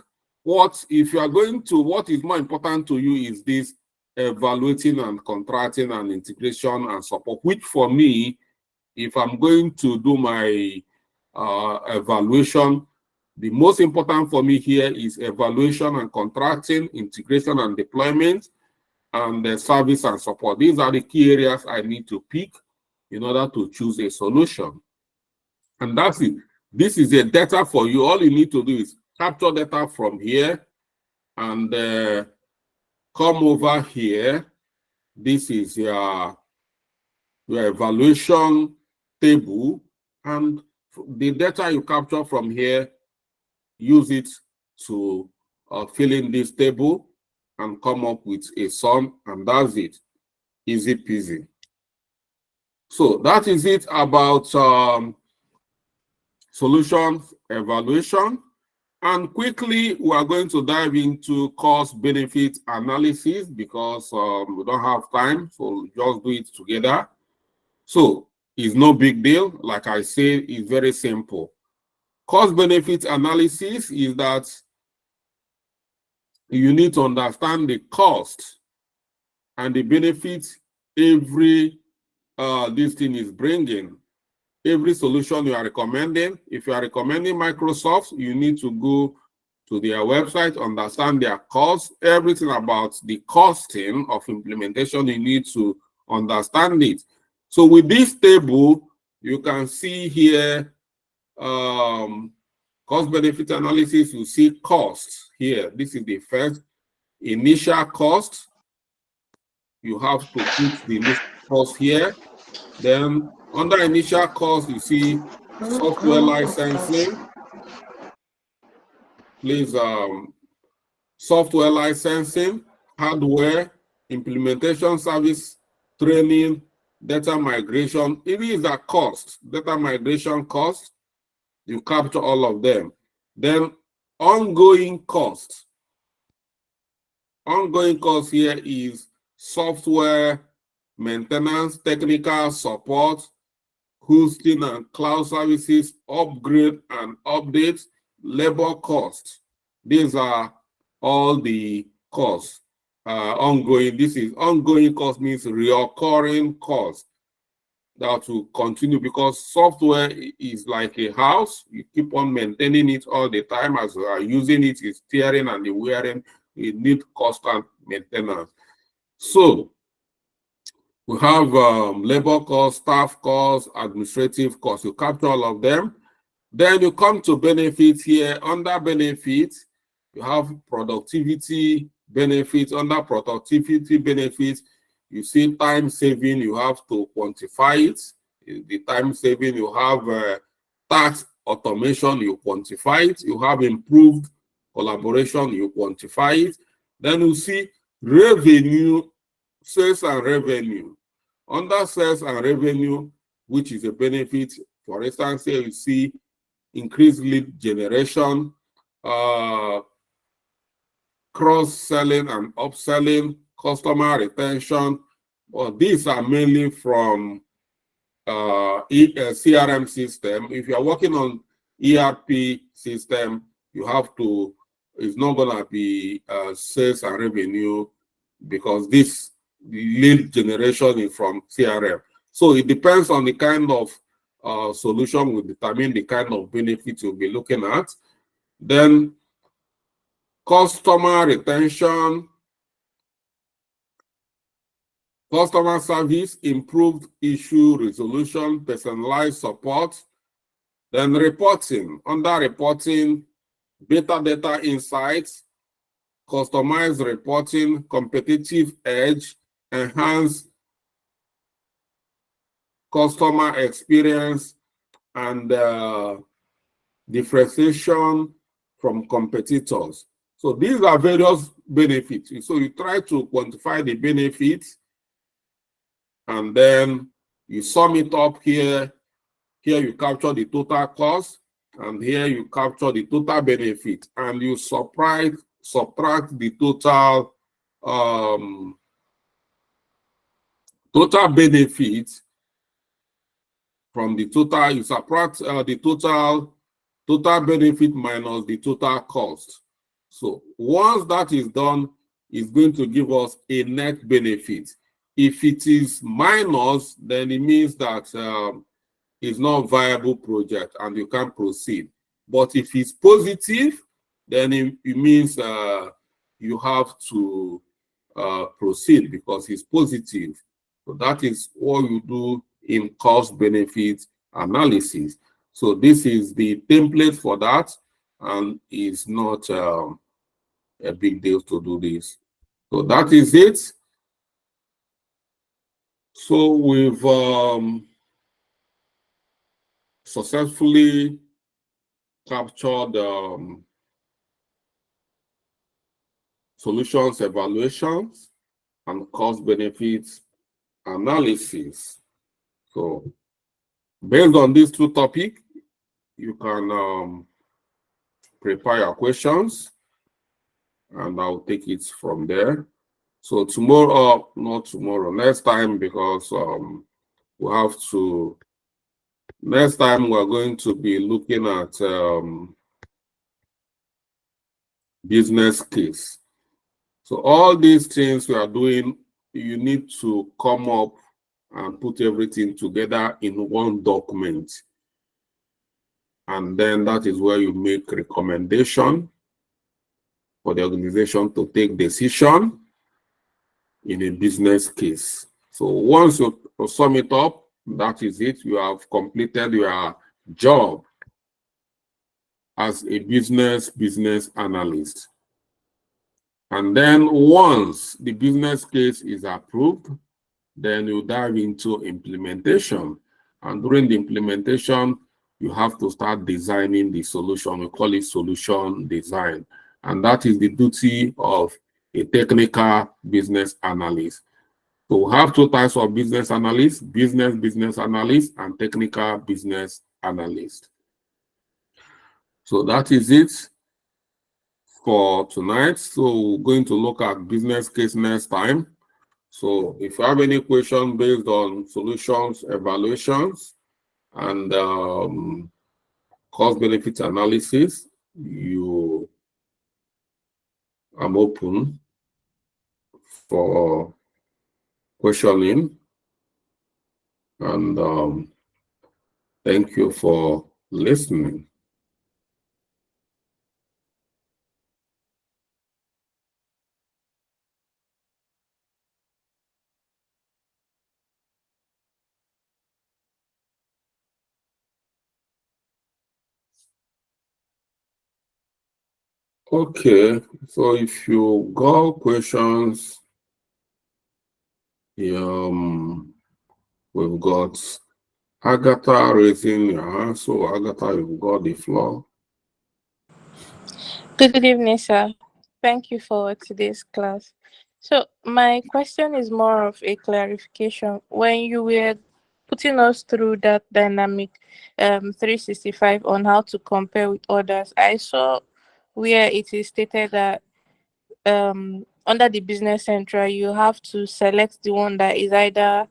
what, if you are going to, what is more important to you is this evaluating and contracting and integration and support, which for me, if I'm going to do my evaluation, the most important for me here is evaluation and contracting, integration and deployment, and the service and support. These are the key areas I need to pick in order to choose a solution. And that's it. This is a data for you. All you need to do is capture data from here and come over here. This is your evaluation table, and the data you capture from here, use it to fill in this table and come up with a sum, and that's it. Easy peasy. So that is it about solutions evaluation. And quickly, we are going to dive into cost-benefit analysis because we don't have time, so just do it together. So it's no big deal. Like I said, it's very simple. Cost-benefit analysis is that you need to understand the cost and the benefits every this thing is bringing. Every solution you are recommending, if you are recommending Microsoft, you need to go to their website, understand their cost, everything about the costing of implementation, you need to understand it. So with this table, you can see here cost benefit analysis. You see costs here. This is the first initial cost. You have to put the initial cost here. Then under initial cost, you see software licensing. Please, software licensing, hardware, implementation service, training, data migration. It is a cost, data migration cost. You capture all of them. Then ongoing cost. Ongoing cost here is software maintenance, technical support, hosting and cloud services, upgrade and updates. labor cost. These are all the costs. Ongoing. This is ongoing cost, means recurring cost that will continue, because software is like a house. You keep on maintaining it all the time. As you are using it, it's tearing and the wearing. It needs constant maintenance. So we have labor costs, staff costs, administrative costs. You capture all of them. Then you come to benefits here. Under benefits, you have productivity benefits. Under productivity benefits, you see time saving, you have to quantify it. The time saving, you have tax automation, you quantify it. You have improved collaboration, you quantify it. Then you see revenue, sales and revenue. Under sales and revenue, which is a benefit, for instance, here you see increased lead generation, cross-selling and upselling, customer retention. Well, these are mainly from CRM system. If you are working on ERP system, you have to, it's not gonna be sales and revenue, because this lead generation is from CRM. So it depends on the kind of solution will determine the kind of benefit you'll be looking at. Then customer retention, customer service, improved issue resolution, personalized support. Then reporting. Under reporting, better data insights, customized reporting, competitive edge, enhanced customer experience, and differentiation from competitors. So these are various benefits. So you try to quantify the benefits, and then you sum it up here. Here you capture the total cost, and here you capture the total benefit, and you subtract the total total benefit from the total. You subtract the total benefit minus the total cost. So once that is done, it's going to give us a net benefit. If it is minus, then it means that it's not a viable project and you can't proceed. But if it's positive, then it means you have to proceed because it's positive. So that is what you do in cost benefit analysis. So this is the template for that, and it's not a big deal to do this. So that is it. So we've successfully captured solutions evaluations and cost benefits analysis. So based on these two topics, you can prepare your questions, and I'll take it from there. So tomorrow, not tomorrow, next time, because we have to, next time we're going to be looking at business case. So all these things we are doing, you need to come up and put everything together in one document. And then that is where you make recommendation for the organization to take decision in a business case. So once you sum it up, that is it. You have completed your job as a business analyst. And then once the business case is approved, then you dive into implementation. And during the implementation, you have to start designing the solution. We call it solution design. And that is the duty of a technical business analyst. So we have two types of business analysts: business analyst and technical business analyst. So that is it for tonight. So we're going to look at business case next time. So if you have any questions based on solutions evaluations and cost benefit analysis, I'm open for questioning, and thank you for listening. Okay, so if you got questions, we've got Agatha raising your hand. So Agatha, you've got the floor. Good evening, sir. Thank you for today's class. So, my question is more of a clarification. When you were putting us through that dynamic 365 on how to compare with others, I saw where it is stated that under the business central, you have to select the one that is either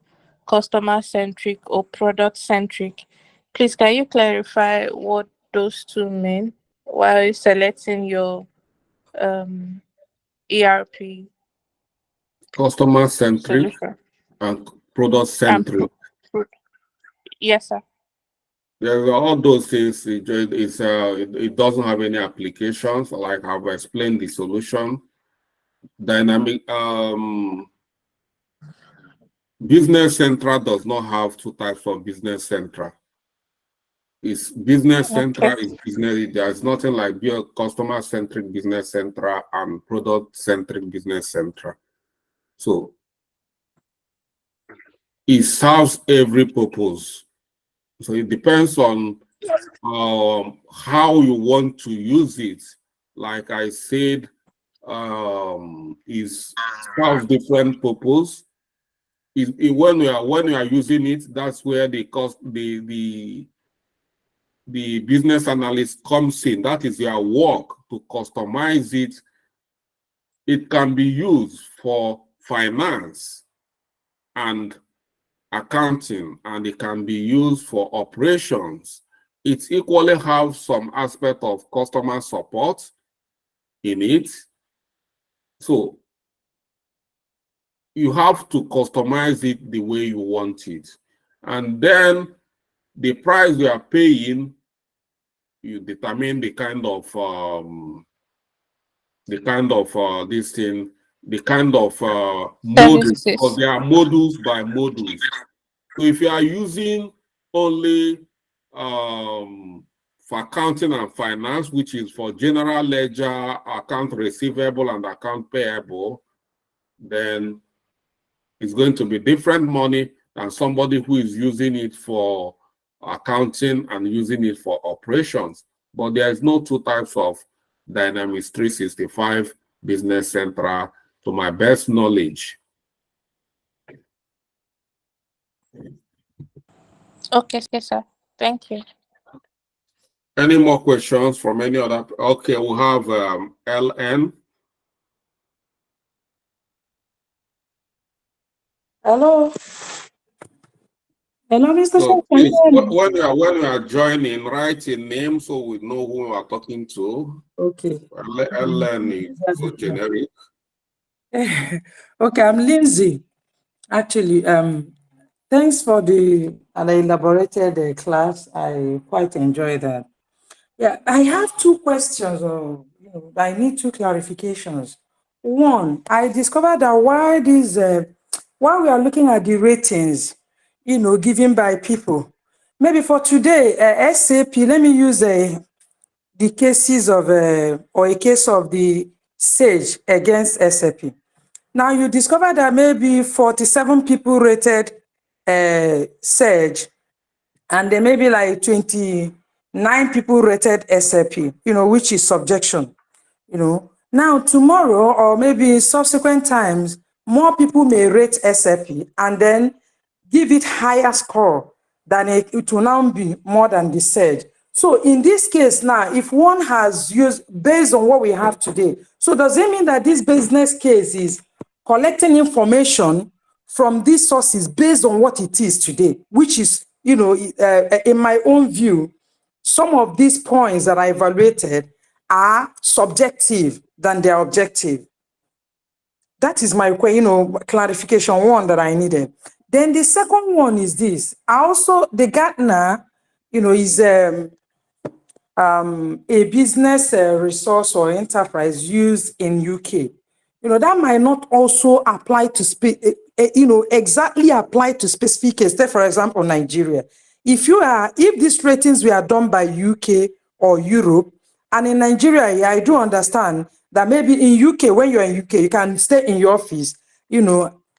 customer centric or product centric. Please, can you clarify what those two mean while selecting your um ERP Customer centric solution? and product Um, centric. pro- yes, sir. There's all those things. It doesn't have any applications. Like I've explained the solution. Dynamic Business Central does not have two types of Business Central. It's Business Okay. Central is business. There's nothing like be a customer centric Business Central and product centric Business Central. So it serves every purpose. So it depends on how you want to use it. Like I said, is serves different purpose. When you are using it, that's where the business analyst comes in. That is your work to customize it. It can be used for finance and accounting, and it can be used for operations. It equally has some aspect of customer support in it. So you have to customize it the way you want it. And then the price you are paying, you determine the kind of this thing, the kind of modules, because Services. there are modules by modules. So if you are using only for accounting and finance, which is for general ledger, account receivable, and account payable, then it's going to be different money than somebody who is using it for accounting and using it for operations. But there is no two types of Dynamics 365 Business Central, to my best knowledge. Okay, sir. Thank you. Any more questions from any other? Okay, we'll have LN. Hello. Hello, Mr. So Can you please, hear me? when you are joining, write your name so we know who we are talking to. Okay. LN is so generic. Okay, I'm Lindsay. Actually, thanks for the elaborated class. I quite enjoy that. Yeah, I have two questions. I need two clarifications. One, I discovered that while we are looking at the ratings, given by people, maybe for today, SAP. Let me use the cases of or a case of the Sage against SAP. Now you discover that maybe 47 people rated Sage, and there may be like 29 people rated SAP, which is subjection. Now tomorrow or maybe subsequent times, more people may rate SAP and then give it higher score than it will now be more than the Sage. So in this case now, if one has used based on what we have today, so does it mean that this business case is collecting information from these sources based on what it is today, which is, in my own view, some of these points that I evaluated are subjective than they're objective. That is my, clarification one that I needed. Then the second one is this. Also, the Gartner, is a business resource or enterprise used in UK. That might not also apply to exactly apply to specific case. Take, for example, Nigeria. If these ratings were done by UK or Europe, and in Nigeria, yeah, I do understand that maybe in UK, when you're in UK, you can stay in your office,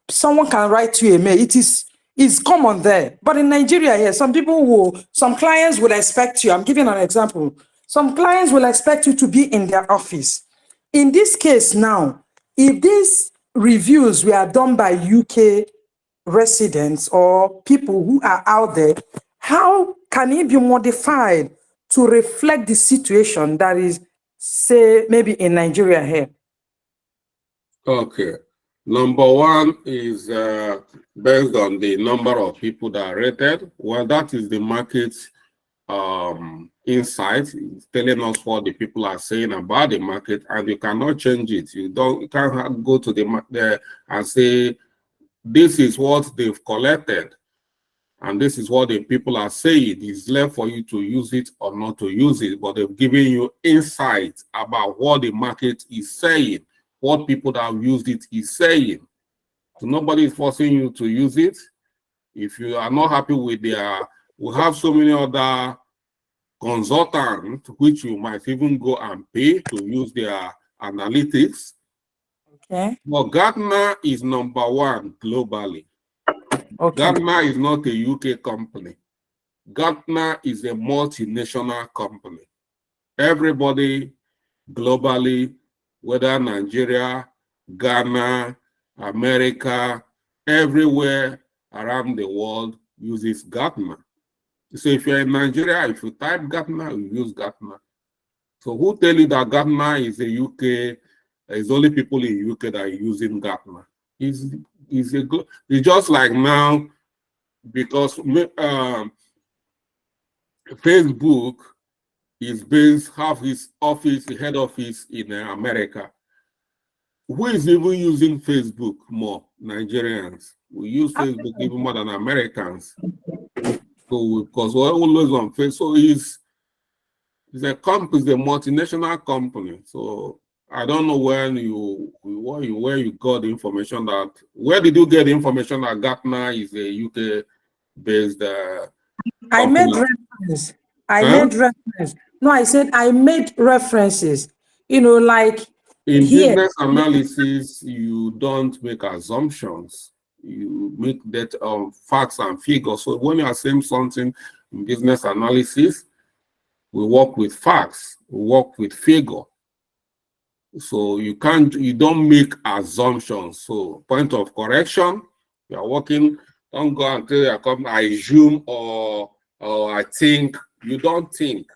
someone can write you a mail. It's common there. But in Nigeria, yeah, some clients will expect you. I'm giving an example. Some clients will expect you to be in their office. In this case now, if these reviews were done by UK residents or people who are out there, how can it be modified to reflect the situation that is, say, maybe in Nigeria here? Okay. Number one is based on the number of people that are rated. Well, that is the market insight. It's telling us what the people are saying about the market, and you cannot change it. You can't go to the and say, this is what they've collected, and this is what the people are saying. It's left for you to use it or not to use it, but they've given you insight about what the market is saying, what people that have used it is saying. So nobody is forcing you to use it. If you are not happy with we have so many other consultants which you might even go and pay to use their analytics. Okay. But Gartner is number one globally. Okay. Gartner is not a UK company. Gartner is a multinational company. Everybody globally, whether Nigeria, Ghana, America, everywhere around the world uses Gartner. So if you're in Nigeria, if you type Gartner, you use Gartner. So who tell you that Gartner is a UK? It's only people in UK that are using Gartner. It's just like now, because Facebook is have his office, the head office in America. Who is even using Facebook more? Nigerians. We use Facebook even more than Americans. So because we're always on Facebook. So it's a multinational company. So I don't know where you got the information that. Where did you get the information that Gartner is a UK based? I made reference. Made reference. No, I said I made references. Like in here, business analysis, you don't make assumptions. You make that facts and figures. So when you are saying something in business analysis, we work with facts, we work with figure. So you don't make assumptions. So point of correction, you are working, don't go and tell your company, I assume or I think. You don't think.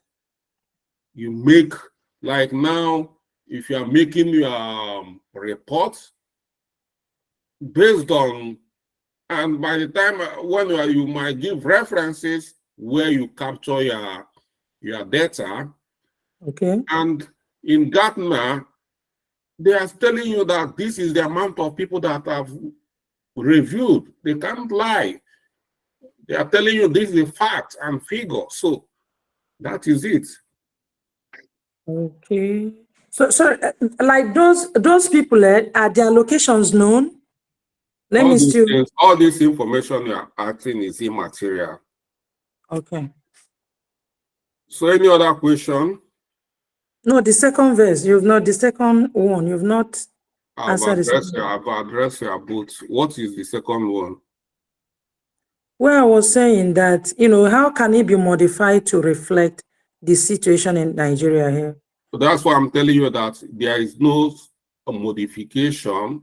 You make, like now, if you are making your report based on, and by the time when you might give references where you capture your data. Okay. And in Gartner, they are telling you that this is the amount of people that have reviewed. They can't lie. They are telling you this is a fact and figure. So that is it. Okay. So like those people, are their locations known? All this information you are asking is immaterial. Okay. So any other question? No, the second verse. The second one. You've not answered the second. I've addressed your both. What is the second one? Well, I was saying that, how can it be modified to reflect the situation in Nigeria here? So that's why I'm telling you that there is no modification.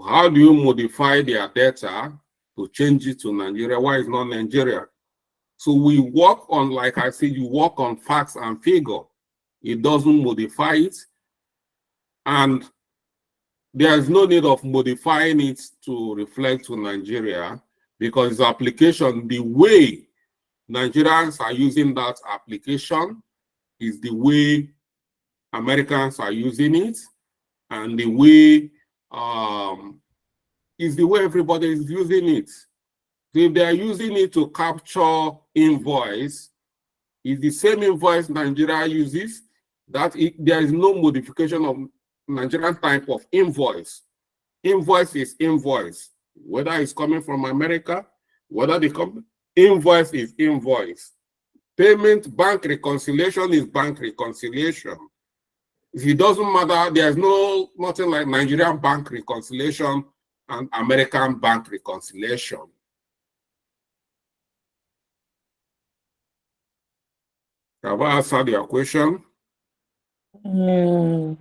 How do you modify their data to change it to Nigeria? Why is not Nigeria? So we work on, like I said, you work on facts and figure. It doesn't modify it. And there is no need of modifying it to reflect to Nigeria, because the application, the way Nigerians are using that application is the way Americans are using it, and the way is the way everybody is using it. So if they are using it to capture invoice, it's the same invoice Nigeria uses. There is no modification of Nigerian type of invoice. Invoice is invoice, whether it's coming from America, whether the invoice is invoice. Payment, bank reconciliation is bank reconciliation. It doesn't matter. There's nothing like Nigerian bank reconciliation and American bank reconciliation. Have I answered your question? Okay.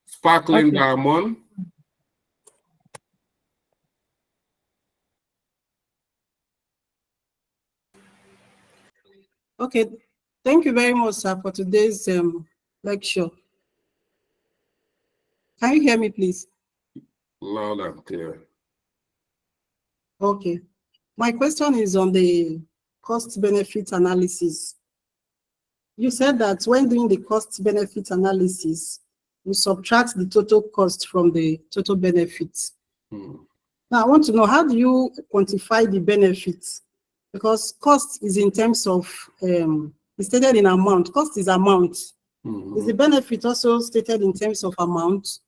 Sparkling diamond. Okay, thank you very much, sir, for today's lecture. Can you hear me, please? Loud and clear. Okay. My question is on the cost-benefit analysis. You said that when doing the cost-benefit analysis, you subtract the total cost from the total benefits. Now, I want to know, how do you quantify the benefits? Because cost is in terms of, it's stated in amount. Cost is amount. Is the benefit also stated in terms of amount?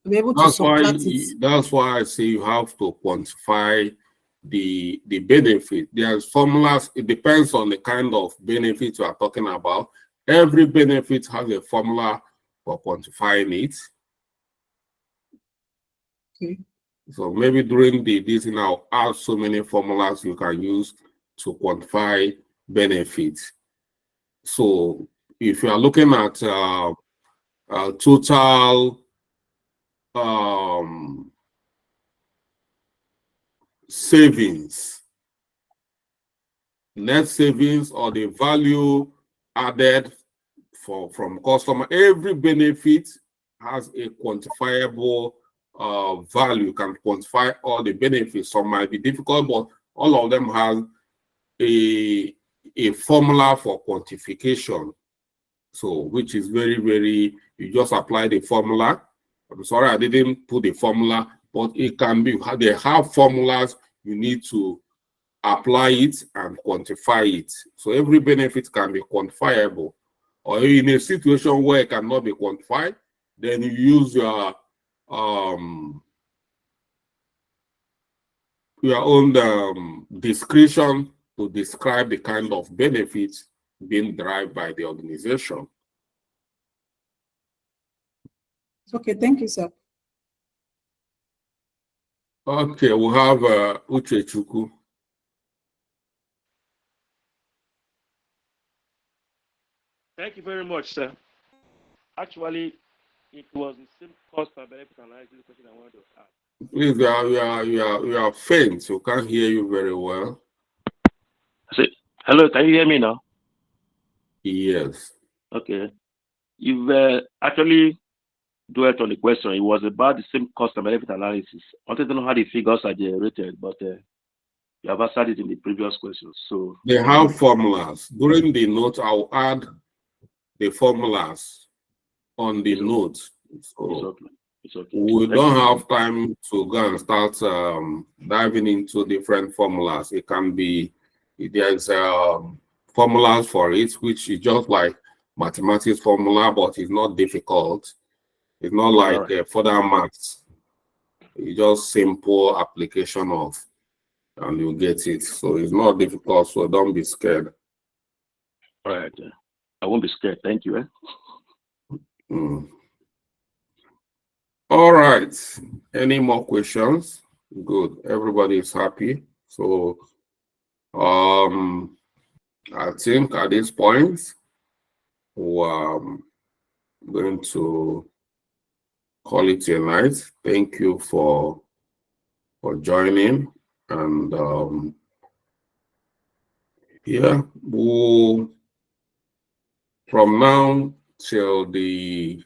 To be able to subtract it? That's why I say you have to quantify the benefit. There's formulas. It depends on the kind of benefit you are talking about. Every benefit has a formula for quantifying it. Okay. So maybe during this, I'll add so many formulas you can use to quantify benefits. So if you are looking at total savings, net savings, or the value added from customer, every benefit has a quantifiable value. You can quantify all the benefits. Some might be difficult, but all of them have a formula for quantification. So, which is very, very, you just apply the formula. I'm sorry, I didn't put the formula, but it can be, they have formulas, you need to apply it and quantify it. So every benefit can be quantifiable. Or in a situation where it cannot be quantified, then you use your own discretion to describe the kind of benefits being derived by the organization. Okay, thank you, sir. Okay, we have Uchechukwu. Thank you very much, sir. Actually, it was the same cost per benefit analysis question I wanted to ask. Please, you are faint. You can't hear you very well. Hello, can you hear me now? Yes. Okay. You've actually dwelt on the question. It was about the same cost and benefit analysis. I wanted to know how the figures are generated, but you have answered it in the previous questions. So they have formulas. During the note, I'll add the formulas on the note. So it's okay. It's okay. We don't have time to go and start diving into different formulas. It can be, there's formulas for it, which is just like mathematics formula, but it's not difficult. It's not like further maths. It's just simple application of, and you get it. So it's not difficult, so don't be scared. All right. I won't be scared. Thank you. All right. Any more questions? Good. Everybody is happy. So I think at this point we're going to call it a night. Thank you for joining, and yeah, we'll, from now till the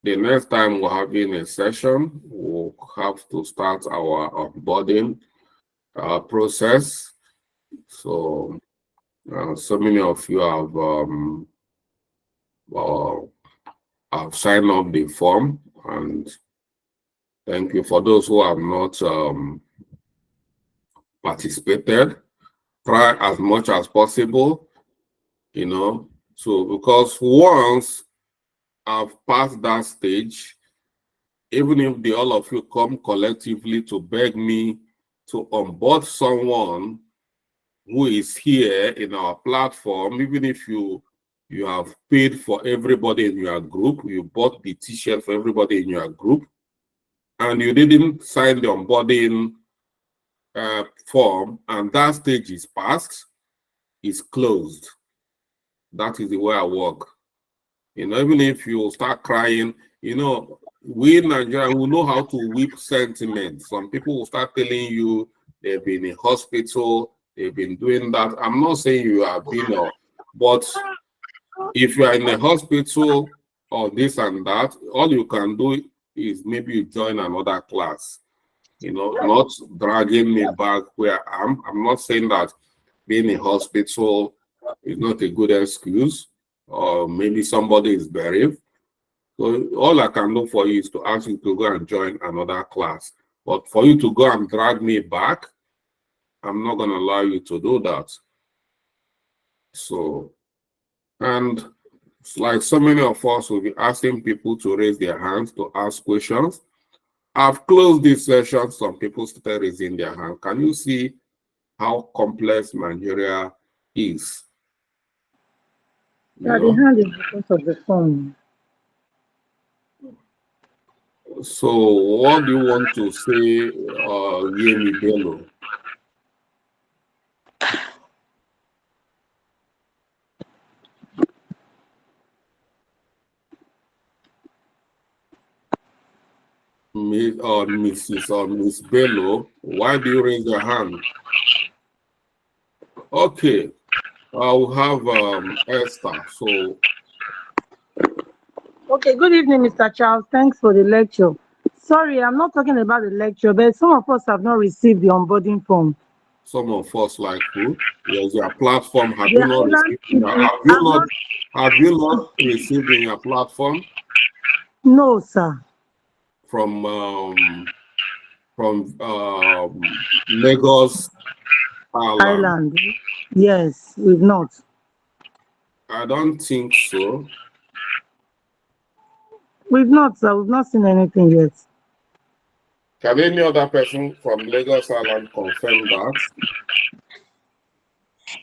next time we're having a session, we'll have to start our onboarding process. So So many of you have signed up the form, and thank you. For those who have not participated, try as much as possible, so because once I've passed that stage, even if all of you come collectively to beg me to onboard someone who is here in our platform, even if you have paid for everybody in your group, you bought the t-shirt for everybody in your group, and you didn't sign the onboarding form, and that stage is passed, it's closed. That is the way I work. Even if you start crying, we in Nigeria, we know how to whip sentiment. Some people will start telling you they've been in hospital, they've been doing that. I'm not saying you have been, but if you are in a hospital or this and that, all you can do is maybe you join another class, not dragging me back where I'm not saying that being in hospital is not a good excuse, or maybe somebody is buried. So all I can do for you is to ask you to go and join another class. But for you to go and drag me back, I'm not going to allow you to do that. So, and like so many of us will be asking people to raise their hands to ask questions. I've closed this session. Some people started raising their hand. Can you see how complex Nigeria is? Yeah, the hand is because of the phone. So what do you want to say, Yemi Bello? Mrs. or Miss Bello, why do you raise your hand? Okay, I'll have Esther. So, okay, good evening, Mr. Charles. Thanks for the lecture. Sorry, I'm not talking about the lecture, but some of us have not received the onboarding form. some of us like who? There's your platform. Have you not received in your platform? No, sir. From Lagos Island. Yes, we've not. I don't think so. We've not, sir. We've not seen anything yet. Can any other person from Lagos Island confirm that?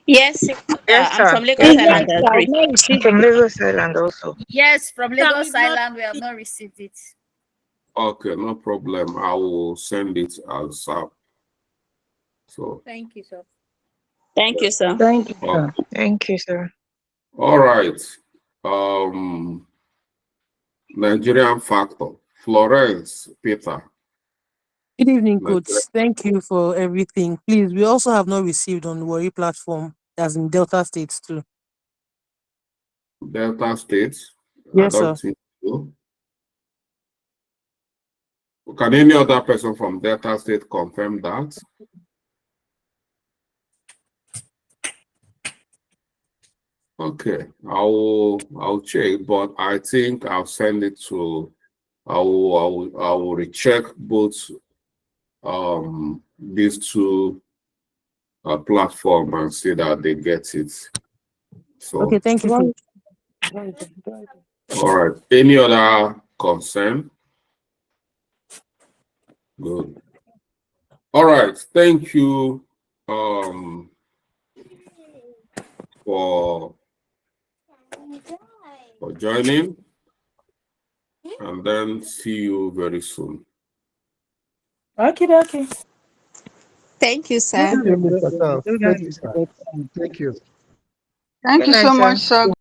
Yes, Yes, I'm sir. from Lagos Island. I agree. From Lagos Island also. Yes, from Lagos Island, we have not received it. Okay, no problem. I will send it as so. Thank you, sir. Thank you, sir. Thank you, sir. Okay. Thank you, sir. All right. Nigerian factor. Florence Peter. Good evening, coach. Thank you for everything. Please, we also have not received on the Worry platform, as in Delta States too. Delta States? Yes, I don't sir. think so. Can any other person from Delta State confirm that? Okay, I'll check, but I think I'll send it to. I will recheck both these two platforms and see that they get it. So Okay, thank you. Coach. all right. Any other concern? Good. All right. Thank you for joining, and then see you very soon. Okay. Thank you, sir. Thank you, Mr. Staff. Thank you, sir. Thank you. Thank you so much, sir.